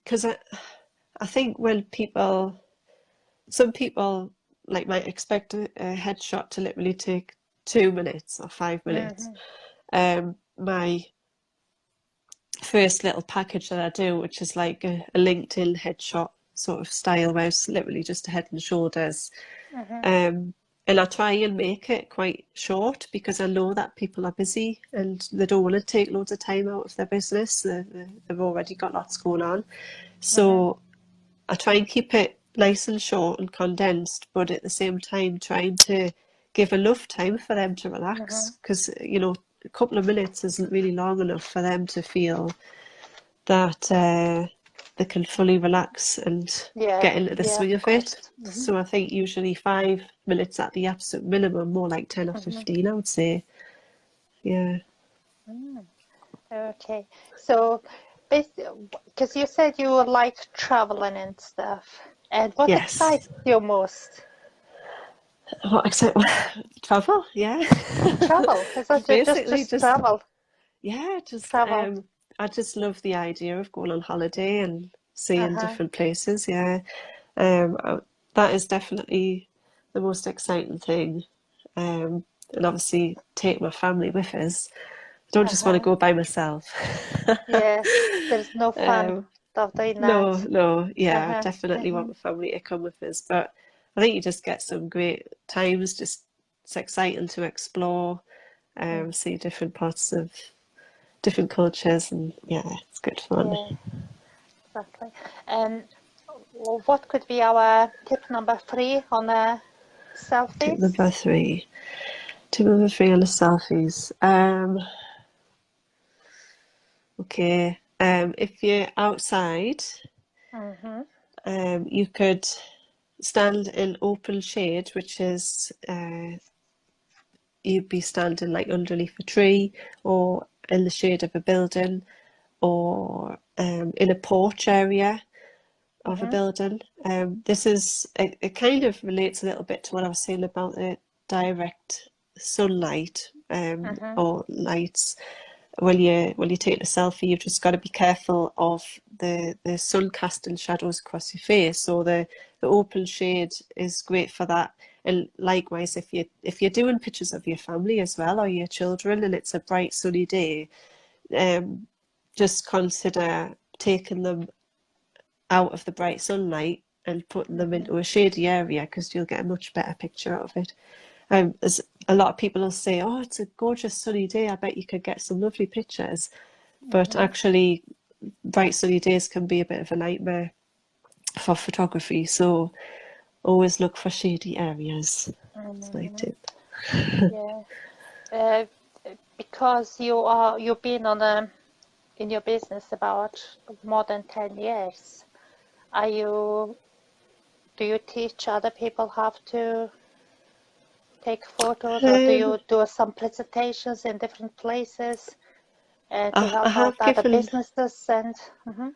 because I think when some people like might expect a headshot to literally take 2 minutes or 5 minutes. mm-hmm. My first little package that I do, which is like a LinkedIn headshot sort of style, where it's literally just a head and shoulders. Mm-hmm. Um, and I try and make it quite short, because I know that people are busy and they don't want to take loads of time out of their business. They've already got lots going on. Mm-hmm. So I try and keep it nice and short and condensed, but at the same time trying to give enough time for them to Mm-hmm. relax, because a couple of minutes isn't really long enough for them to feel that they can fully relax and Yeah, get into the yeah, swing of of it. course. Mm-hmm. So I think usually 5 minutes at the absolute minimum, more like 10 or Mm-hmm. 15, I would say. Yeah. Mm. Okay. So because you said you like traveling and stuff, and what Yes. excites you most? What except travel? Yeah. Travel. Is that Basically, just travel? yeah, just Travel. I just love the idea of going on holiday and seeing Uh-huh. different places. Yeah, um, I- that is definitely the most exciting thing. And obviously take my family with us. I don't just want to Uh-huh. go by myself. Yeah. There's no fun Um, of doing No, that. no, yeah, Uh-huh. definitely want my family to come with us, but I think you just get some great times. Just it's exciting to explore, see different parts of different cultures, and yeah, it's good fun. Yeah, exactly. And what could be our tip number 3 on Tip number selfies? 3. Tip number 3 on the selfies. Okay. If you're outside, Mm-hmm. you could stand in open shade, which is you'd be standing like underneath a tree or in the shade of a building or in a porch area of a Mm-hmm. building. This is it kind of relates a little bit to what I was saying about the direct sunlight Mm-hmm. or lights. When you take a selfie, you've just got to be careful of the sun casting shadows across your face. So the open shade is great for that. And likewise, if you're doing pictures of your family as well or your children, and it's a bright sunny day, um, just consider taking them out of the bright sunlight and putting them Mm-hmm. into a shady area because you'll get a much better picture out of it. As a lot of people will say, "Oh, it's a gorgeous sunny day. I bet you could get some lovely pictures." But Mm-hmm. actually, bright sunny days can be a bit of a nightmare for photography. So always look for shady areas. That's my Mm-hmm. tip. Yeah. Because you've been in your business about more than 10 years. Are you Do you teach other people how to take photos, or do Um, you do some presentations in different places to I help out have other given, businesses? And mhm,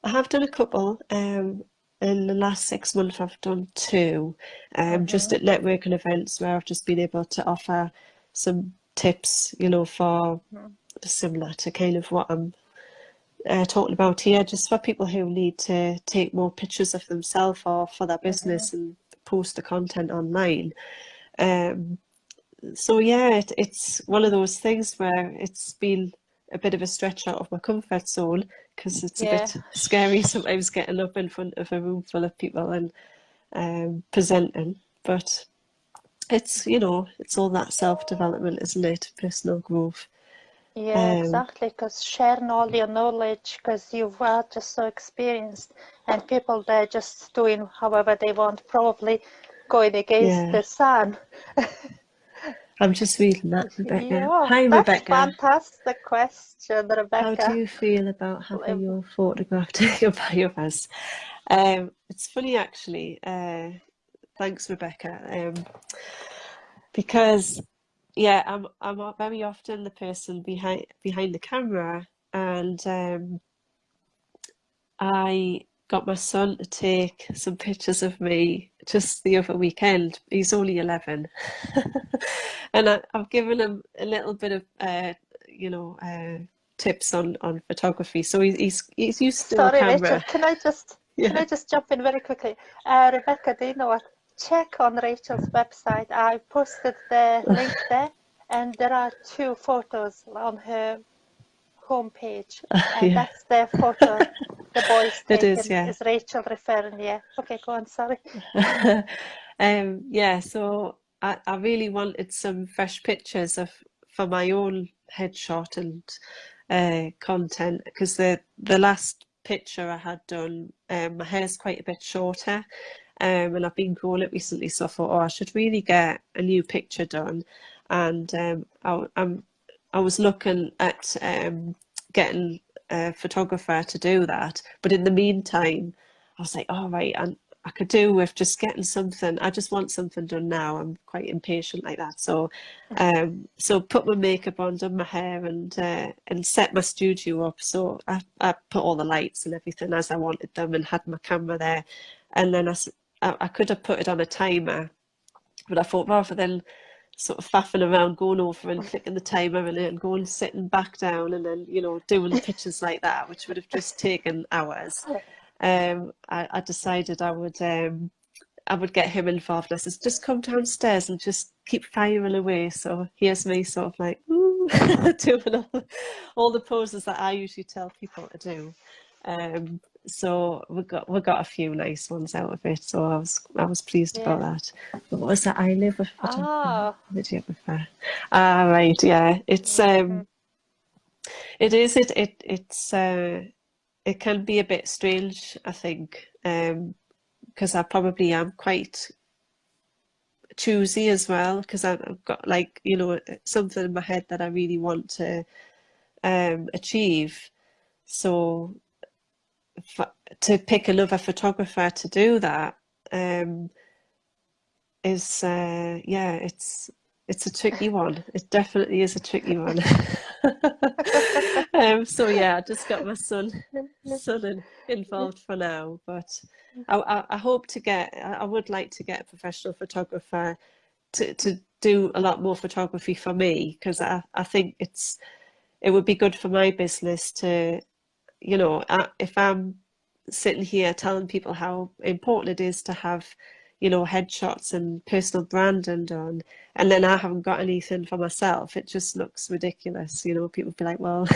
I have done a couple. In the last 6 months, I've done two, just mhm, at networking events where I've just been able to offer some tips, for mhm, similar to kind of what I'm talking about here, just for people who need to take more pictures of themselves or for their mhm. business and post the content online. Um, so yeah, it's one of those things where it's been a bit of a stretch out of my comfort zone because it's a Yeah, bit scary sometimes getting up in front of a room full of people and presenting. But it's all that self-development, isn't it? Personal growth. yeah, Um, exactly. Because sharing all your knowledge, because you are just so experienced, and people they're just doing however they want, probably going against yeah, the sun. I'm just reading that, Rebecca. Yeah, Hi, that's Rebecca. fantastic question, How do Rebecca. you feel about having your photograph taken by others? It's funny actually. Thanks, Rebecca. Because yeah, I'm very often the person behind the camera, and I got my son to take some pictures of me just the other weekend. He's only 11, and I've given him a little bit of you know uh, tips on photography. So he's used to a Sorry, Rachel. camera. Can Yeah. I just jump in very quickly? Rebecca, do you know what? Check on Rachel's website. I posted the link there, and there are 2 photos on her homepage, and Yeah, that's the photo the boy's it is. taken. Yeah. Is Rachel referring? Yeah. Okay, go on. Sorry. Yeah, so I really wanted some fresh pictures of for my own headshot and content because the last picture I had done, my hair's quite a bit shorter, and I've been growing it recently, so I thought, oh, I should really get a new picture done, and I was looking at getting a photographer to do that, but in the meantime, I was like, all right, and I could do with just getting something. I just want something done now. I'm quite impatient like that. So put my makeup on, done my hair, and set my studio up. So I put all the lights and everything as I wanted them, and had my camera there. And then I could have put it on a timer, but I thought rather than sort of faffing around, going over and clicking the timer and then going sitting back down and then doing pictures like that, which would have just taken hours. I decided I would get him involved. I says, just come downstairs and just keep firing away. So here's me sort of like ooh, doing all the poses that I usually tell people to do. So we got a few nice ones out of it. So I was pleased about Yeah. that. But what was that? I live with photography. Oh. Did you prefer? Ah, right. Yeah. Mhm. It is. It can be a bit strange, I think, because I probably am quite choosy as well, because I've got like, something in my head that I really want to achieve. So f to pick another photographer to do that um, is yeah, it's a tricky one. It definitely is a tricky one. So yeah, I just got my son involved for now, but I hope to get. I would like to get a professional photographer to do a lot more photography for me, because I think it would be good for my business to, if I'm sitting here telling people how important it is to have, headshots and personal branding done, and then I haven't got anything for myself, it just looks ridiculous. People be like, well,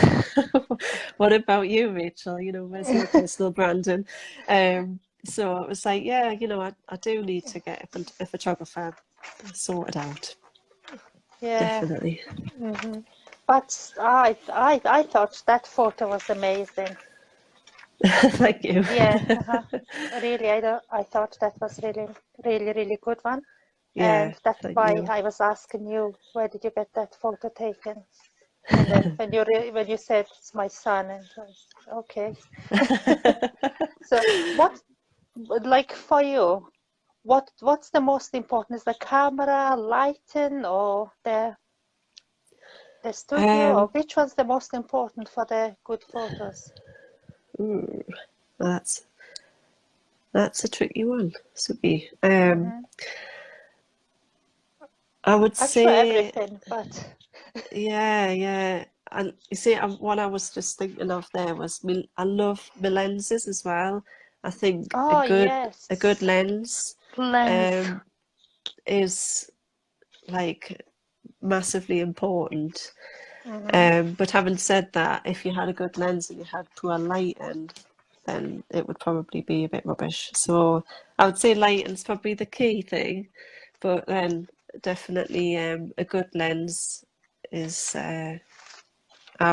what about you, Rachel? Where's your personal branding? So it was like, yeah, I do need to get a photographer sorted out, Yeah. definitely. Hmm. But I thought that photo was amazing. Thank you. Yeah. Really, I thought that was really, really, really good one. Yeah, And that's thank why you. I was asking you, where did you get that photo taken? And then when you said it's my son, and I was, okay. So what, like for you, what's the most important? Is the camera, lighting, or the studio, or Um, which one's the most important for the good photos? mm, that's that's a tricky one, Subi. Hmm. I would I'm sure say, everything, but yeah, yeah. And you see, what I was just thinking of there was I love my lenses as well. I think a oh good yes, lens lens. um, is like massively important. Hmm. But having said that, if you had a good lens and you had poor lighting, then it would probably be a bit rubbish. So I would say lighting's probably the key thing, but then definitely a good lens is, I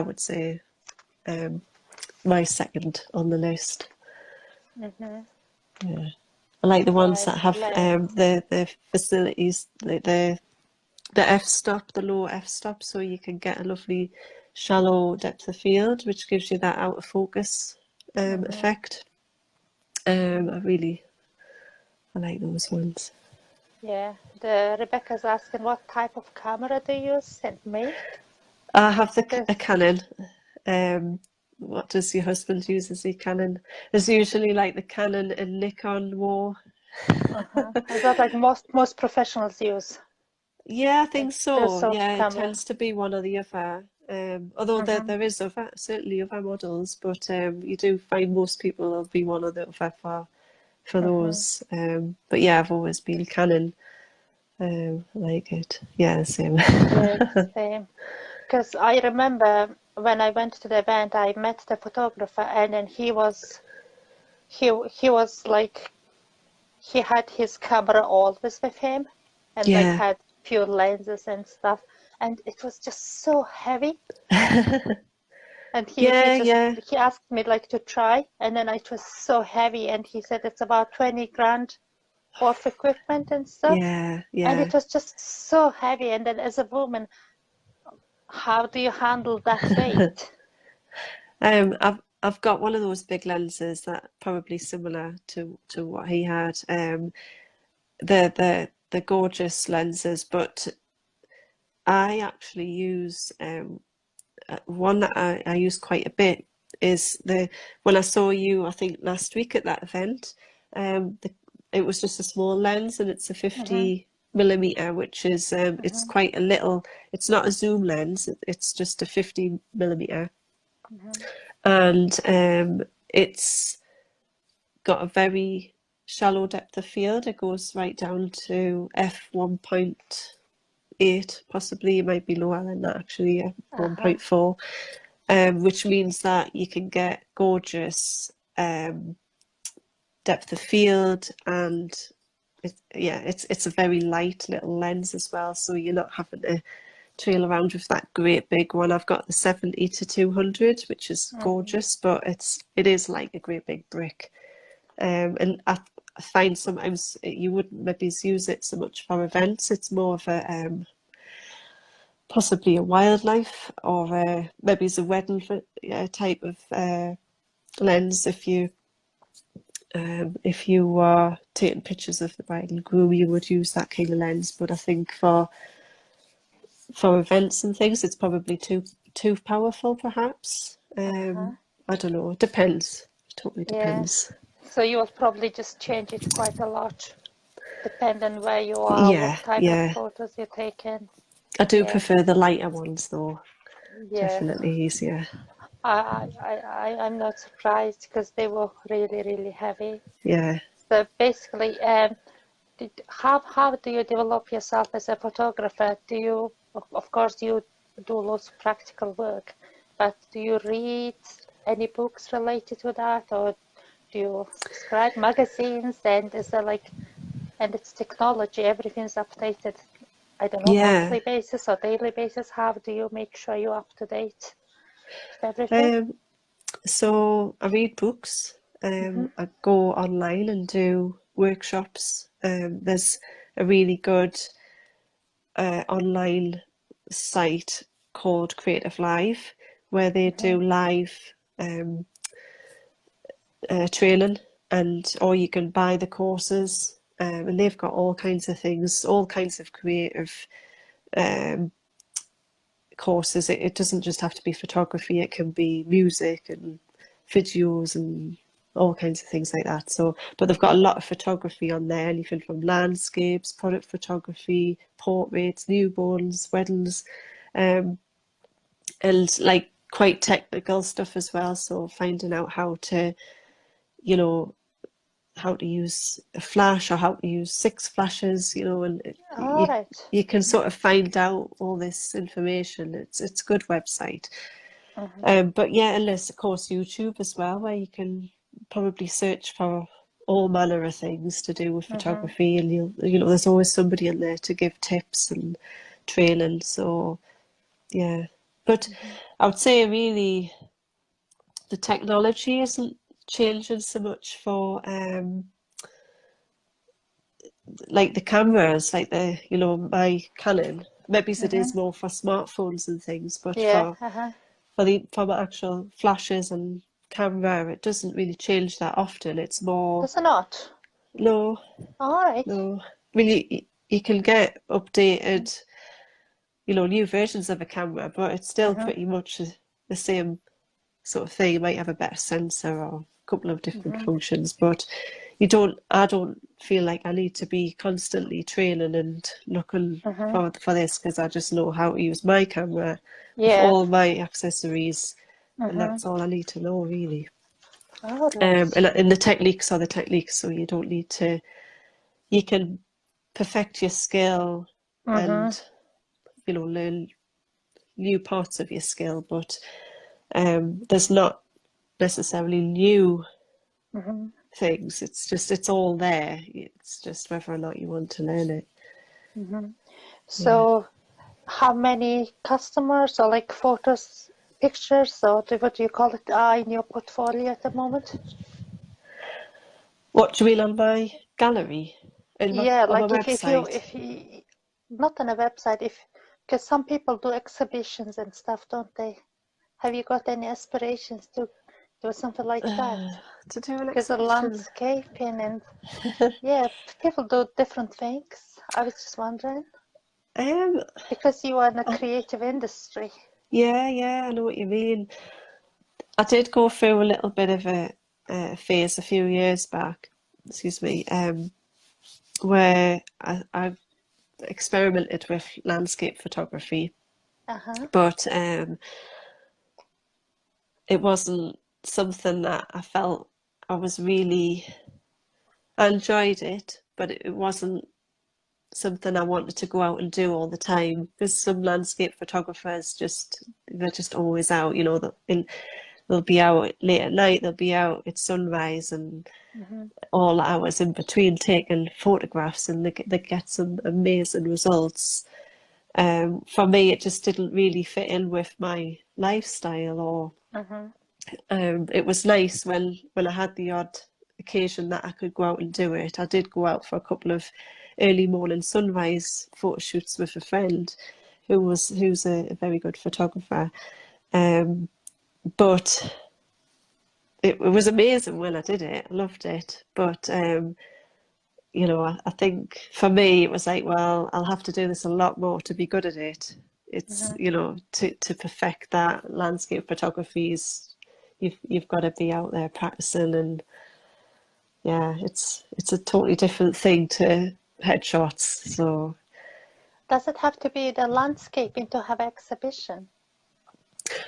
would say, um, my second on the list. Hmm. Yeah. I like the ones Right, that have lens. the facilities, the f-stop, the low f-stop, so you can get a lovely shallow depth of field, which gives you that out of focus Hmm. effect. I like those ones. Yeah, the Rebecca's asking what type of camera they use and make. I have a Because Canon. What does your husband use as a Canon? There's usually like the Canon and Nikon war. I thought like most professionals use Yeah, I think so. sort of Yeah, it camera. tends to be one or the other. Although Hmm. there is certainly other models, but you do find most people will be one or the other for Hmm. those. But yeah, I've always been Canon. I like it. Yeah, same. Yeah, same. Because I remember when I went to the event, I met the photographer, and then he was like he had his camera always with him, and like Yeah. had few lenses and stuff, and it was just so heavy. And Yeah, yeah, he asked me like to try, and then it was so heavy, and he said it's about 20 grand worth of equipment and stuff, yeah, and yeah. it was just so heavy. And then as a woman, how do you handle that weight? I've got one of those big lenses that probably similar to what he had. The gorgeous lenses, but I actually use one that I use quite a bit is the when I saw you, I think last week at that event, it was just a small lens and it's a Hmm. 50 millimeter, which is it's Hmm. quite a little. It's not a zoom lens. It's just a 50 millimeter, Hmm. and it's got a very shallow depth of field. It goes right down to f1.8, possibly. It might be lower than that actually, Uh-huh. 1.4. Which means that you can get gorgeous depth of field, and it's a very light little lens as well, so you're not having to trail around with that great big one. I've got the 70 to 200, which is gorgeous, but it is like a great big brick. And I find sometimes you wouldn't maybe use it so much for events. It's more of a possibly a wildlife, or maybe it's a wedding type of lens. If you are taking pictures of the bride and groom, you would use that kind of lens. But I think for events and things, it's probably too powerful, perhaps. I don't know. It depends. It totally depends. So you will probably just change it quite a lot, depending where you are, Yeah, what type of photos you're taking. I do prefer the lighter ones, though. Yeah. Definitely easier. I'm not surprised, because they were really, really heavy. Yeah. So basically, how do you develop yourself as a photographer? Do you, of course, you do lots of practical work, but do you read any books related to that, or do you subscribe magazines? And is there like, and it's technology, everything's updated, I don't know, monthly basis or daily basis? How do you make sure you're up to date with everything? So I read books. I go online and do workshops. There's a really good online site called Creative Live, where they do live training, or you can buy the courses, and they've got all kinds of things, all kinds of creative courses. It doesn't just have to be photography, it can be music and videos and all kinds of things like that. So, but they've got a lot of photography on there, anything from landscapes, product photography, portraits, newborns, weddings, and like quite technical stuff as well. So finding out how to, how to use a flash, or how to use 6 flashes, and you can sort of find out all this information. It's a good website. But yeah, and there's of course YouTube as well, where you can probably search for all manner of things to do with photography, and there's always somebody in there to give tips and training. So yeah, but I would say really the technology isn't changing so much for like the cameras, like my Canon. Maybe it is more for smartphones and things, but for my actual flashes and camera, it doesn't really change that often. It's more. Does it not? No. All right. No. I mean, you can get updated, new versions of a camera, but it's still pretty much the same sort of thing. You might have a better sensor or a couple of different functions, but I don't feel like I need to be constantly training and looking for this, because I just know how to use my camera with all my accessories, and that's all I need to know, really. And the techniques are the techniques, so you don't need to. You can perfect your skill and learn new parts of your skill, but there's not necessarily new things. It's all there. It's just whether or not you want to learn it. So how many customers, or like photos, pictures, or what do you call it, are in your portfolio at the moment? What do you mean on my gallery? On my website? If you not on a website, because some people do exhibitions and stuff, don't they? Have you got any aspirations to do something like that? To do an Because of exhibition? landscaping and people do different things. I was just wondering. Because you are in a creative industry. Yeah, I know what you mean. I did go through a little bit of a phase a few years back, excuse me, where I experimented with landscape photography, but it wasn't something that I felt I was really. I enjoyed it, but it wasn't something I wanted to go out and do all the time, because some landscape photographers they're just always out, they'll be out late at night, they'll be out at sunrise and all hours in between taking photographs, and they get some amazing results. For me, it just didn't really fit in with my lifestyle, or it was nice when I had the odd occasion that I could go out and do it. I did go out for a couple of early morning sunrise photo shoots with a friend who's a very good photographer. But it was amazing when I did it. I loved it. But you know, I think for me it was like, well, I'll have to do this a lot more to be good at it. It's, you know, to perfect that landscape photography is you've got to be out there practicing, and yeah, it's a totally different thing to headshots. So Does it have to be the landscaping to have exhibition?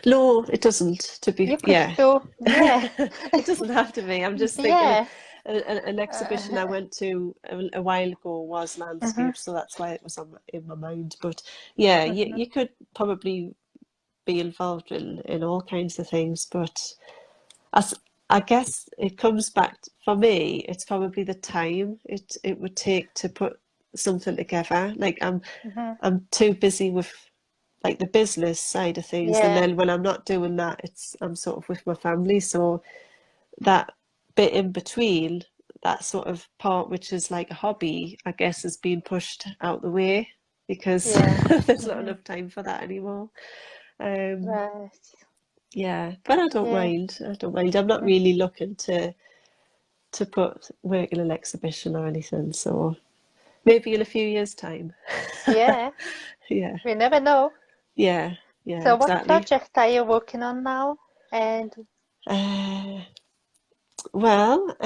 no, it doesn't. To be You could yeah, do, yeah, it doesn't have to be. I'm just thinking of yeah. an exhibition I went to a while ago was landscape, so that's why it was in my mind. But yeah, you could probably be involved in all kinds of things, but as I guess it comes back for me, it's probably the time it would take to put something together. Like I'm too busy with like the business side of things, and Yeah, then when I'm not doing that, I'm sort of with my family. So that bit in between, that sort of part which is like a hobby, I guess, is being pushed out the way because yeah. there's not enough time for that anymore. Um, Right. yeah, but I don't Yeah. mind. I don't mind. I'm not really looking to put work in an exhibition or anything. So maybe in a few years' time. Yeah. Yeah, We never know. yeah, yeah, So what exactly. project are you working on now? And Uh, well,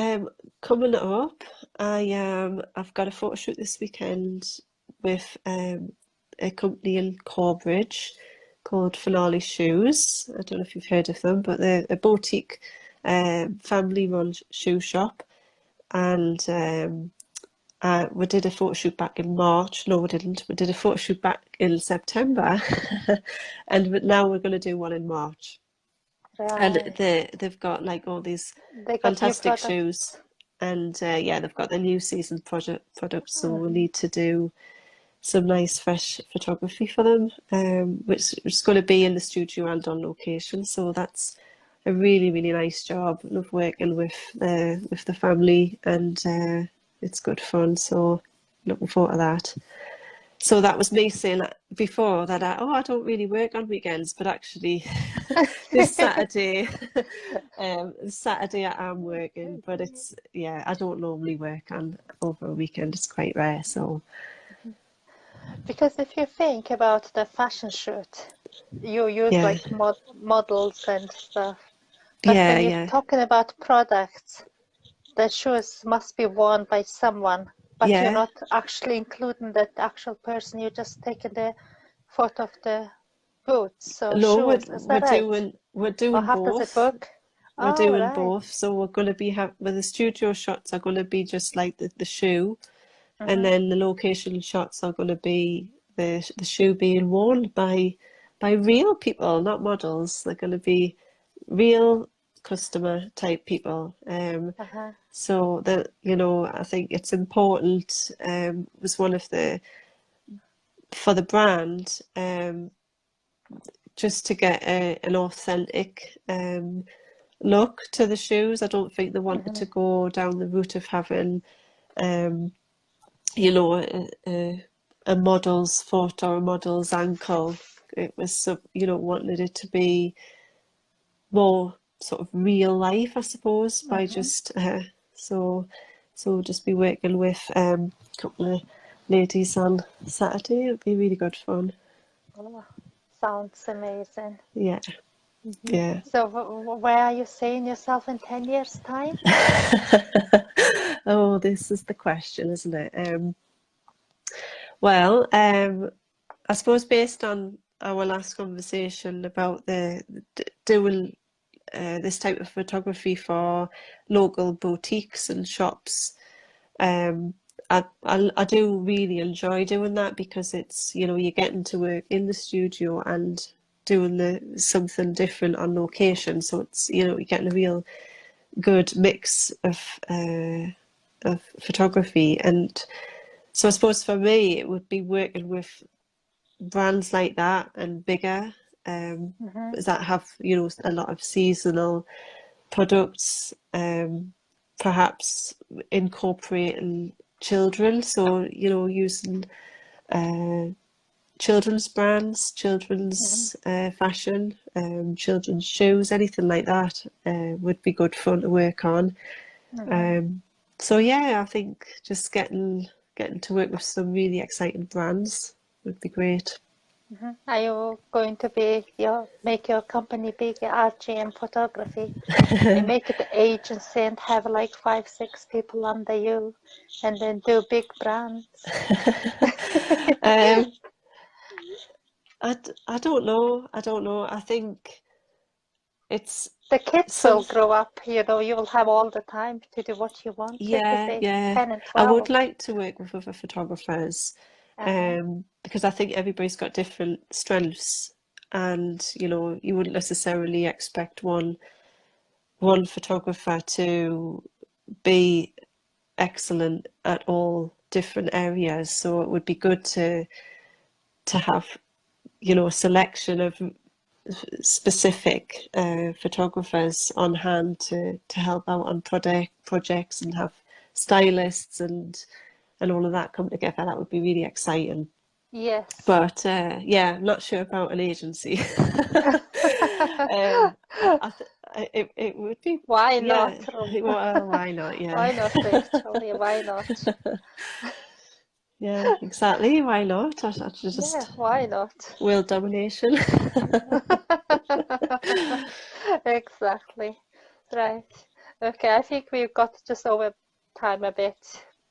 coming up, I've got a photo shoot this weekend with a company in Corbridge called Finale Shoes. I don't know if you've heard of them, but they're a boutique family-run shoe shop. And we did a photo shoot back in March. No, we didn't. We did a photo shoot back in September, and now we're going to do one in March. And right, they've got like all these they got new fantastic products. shoes, and yeah, they've got the new season products. So we'll need to do some nice fresh photography for them, which is going to be in the studio and on location. So that's a really nice job. Love working with the family, and it's good fun. So looking forward to that. So that was me saying that before that I don't really work on weekends, but actually this Saturday, this Saturday I am working, but it's yeah, I don't normally work on over a weekend. It's quite rare. So Because if you think about the fashion shoot, you use yeah, like models and stuff. But yeah, when you're yeah, talking about products, the shoes must be worn by someone, but you're yeah. not actually including that actual person. You're just taking the photo of the boots or No, shoes. Is that right? we're Or doing how does it both. work? We're Oh, doing right. both. So we're going to be have well, the studio shots are going to be just like the shoe, and Mm-hmm. then the location shots are going to be the shoe being worn by real people, not models. They're going to be real customer type people. Uh-huh. So that you know, I think it's important. Was one of the for the brand. Just to get an authentic look to the shoes. I don't think they wanted Mm-hmm. to go down the route of having, um, you know, a model's foot or a model's ankle. It was, you know, wanted it to be more sort of real life, I suppose, by Mm-hmm. just so so just be working with a couple of ladies on Saturday. It'll be really good fun. Oh, sounds amazing. Yeah, yeah. So where are you seeing yourself in 10 years' time? Oh, this is the question, isn't it? Well, I suppose based on our last conversation about the doing this type of photography for local boutiques and shops, um, I do really enjoy doing that because it's, you know, you're getting to work in the studio and doing something different on location. So it's, you know, you're getting a real good mix of photography. And so I suppose for me, it would be working with brands like that and bigger, that have, you know, a lot of seasonal products, perhaps incorporating children. So, you know, using children's brands, children's fashion, children's shoes, anything like that would be good fun to work on. So yeah, I think just getting to work with some really exciting brands would be great. Are you going to make your company big, RGM Photography, and make it the agency and have like 5, 6 people under you, and then do big brands? Um, I don't know. I don't know. I think it's The kids some, will grow up, you know, you will have all the time to do what you want to, because yeah, they're yeah. 10 and I would 12. like to work with other photographers, because I think everybody's got different strengths, and you know, you wouldn't necessarily expect one photographer to be excellent at all different areas. So it would be good to have, you know, a selection of specific photographers on hand to help out on projects, and have stylists and all of that come together. That would be really exciting. Yes. But yeah, I'm not sure about an agency. It would be, Why yeah. not, Rum? Well, why not? Yeah. Why not, Rachel? Why not? Yeah, exactly. Why not? I should Yeah, just why not? world domination. Exactly. Right. Okay, I think we've got just over time a bit,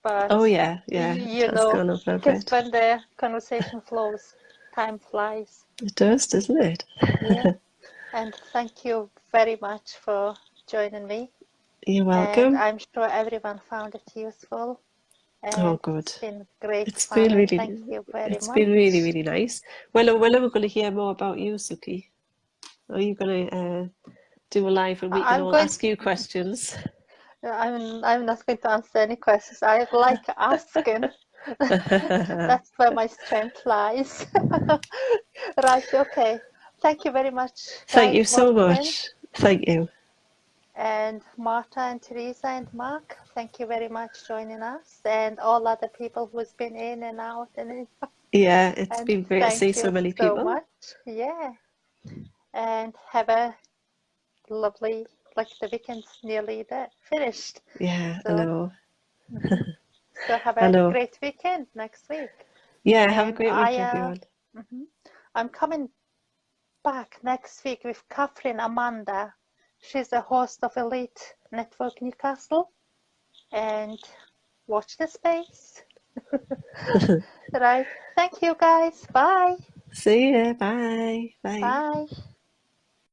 but Oh yeah, yeah. It you has know, gone up a because bit. when the conversation flows, time flies. It does, doesn't it? Yeah. And thank you very much for joining me. You're And welcome. I'm sure everyone found it useful. Oh, And good. it's been great It's fun. been And really, thank you very it's been really, much. really nice. When are we going to hear more about you, Suki? Are you going to do a live and we can I'm all going. ask you questions? I'm not going to answer any questions. I like asking. That's where my strength lies. Right, okay. Thank you very much, Thank guys, you so watching. much. Thank you. And Marta and Teresa and Mark, thank you very much joining us. And all other people who's been in and out and in. Yeah, it's And been great to see thank so you many so people. much. Yeah. And have a lovely, like the weekend's nearly there, finished. Yeah, I So, know. so have I a know. great weekend next week. Yeah, have a And great week, everyone. I'm coming back next week with Catherine Amanda. She's the host of Elite Network Newcastle. And watch the space. Right. Thank you, guys. Bye. See ya. Bye. Bye. Bye.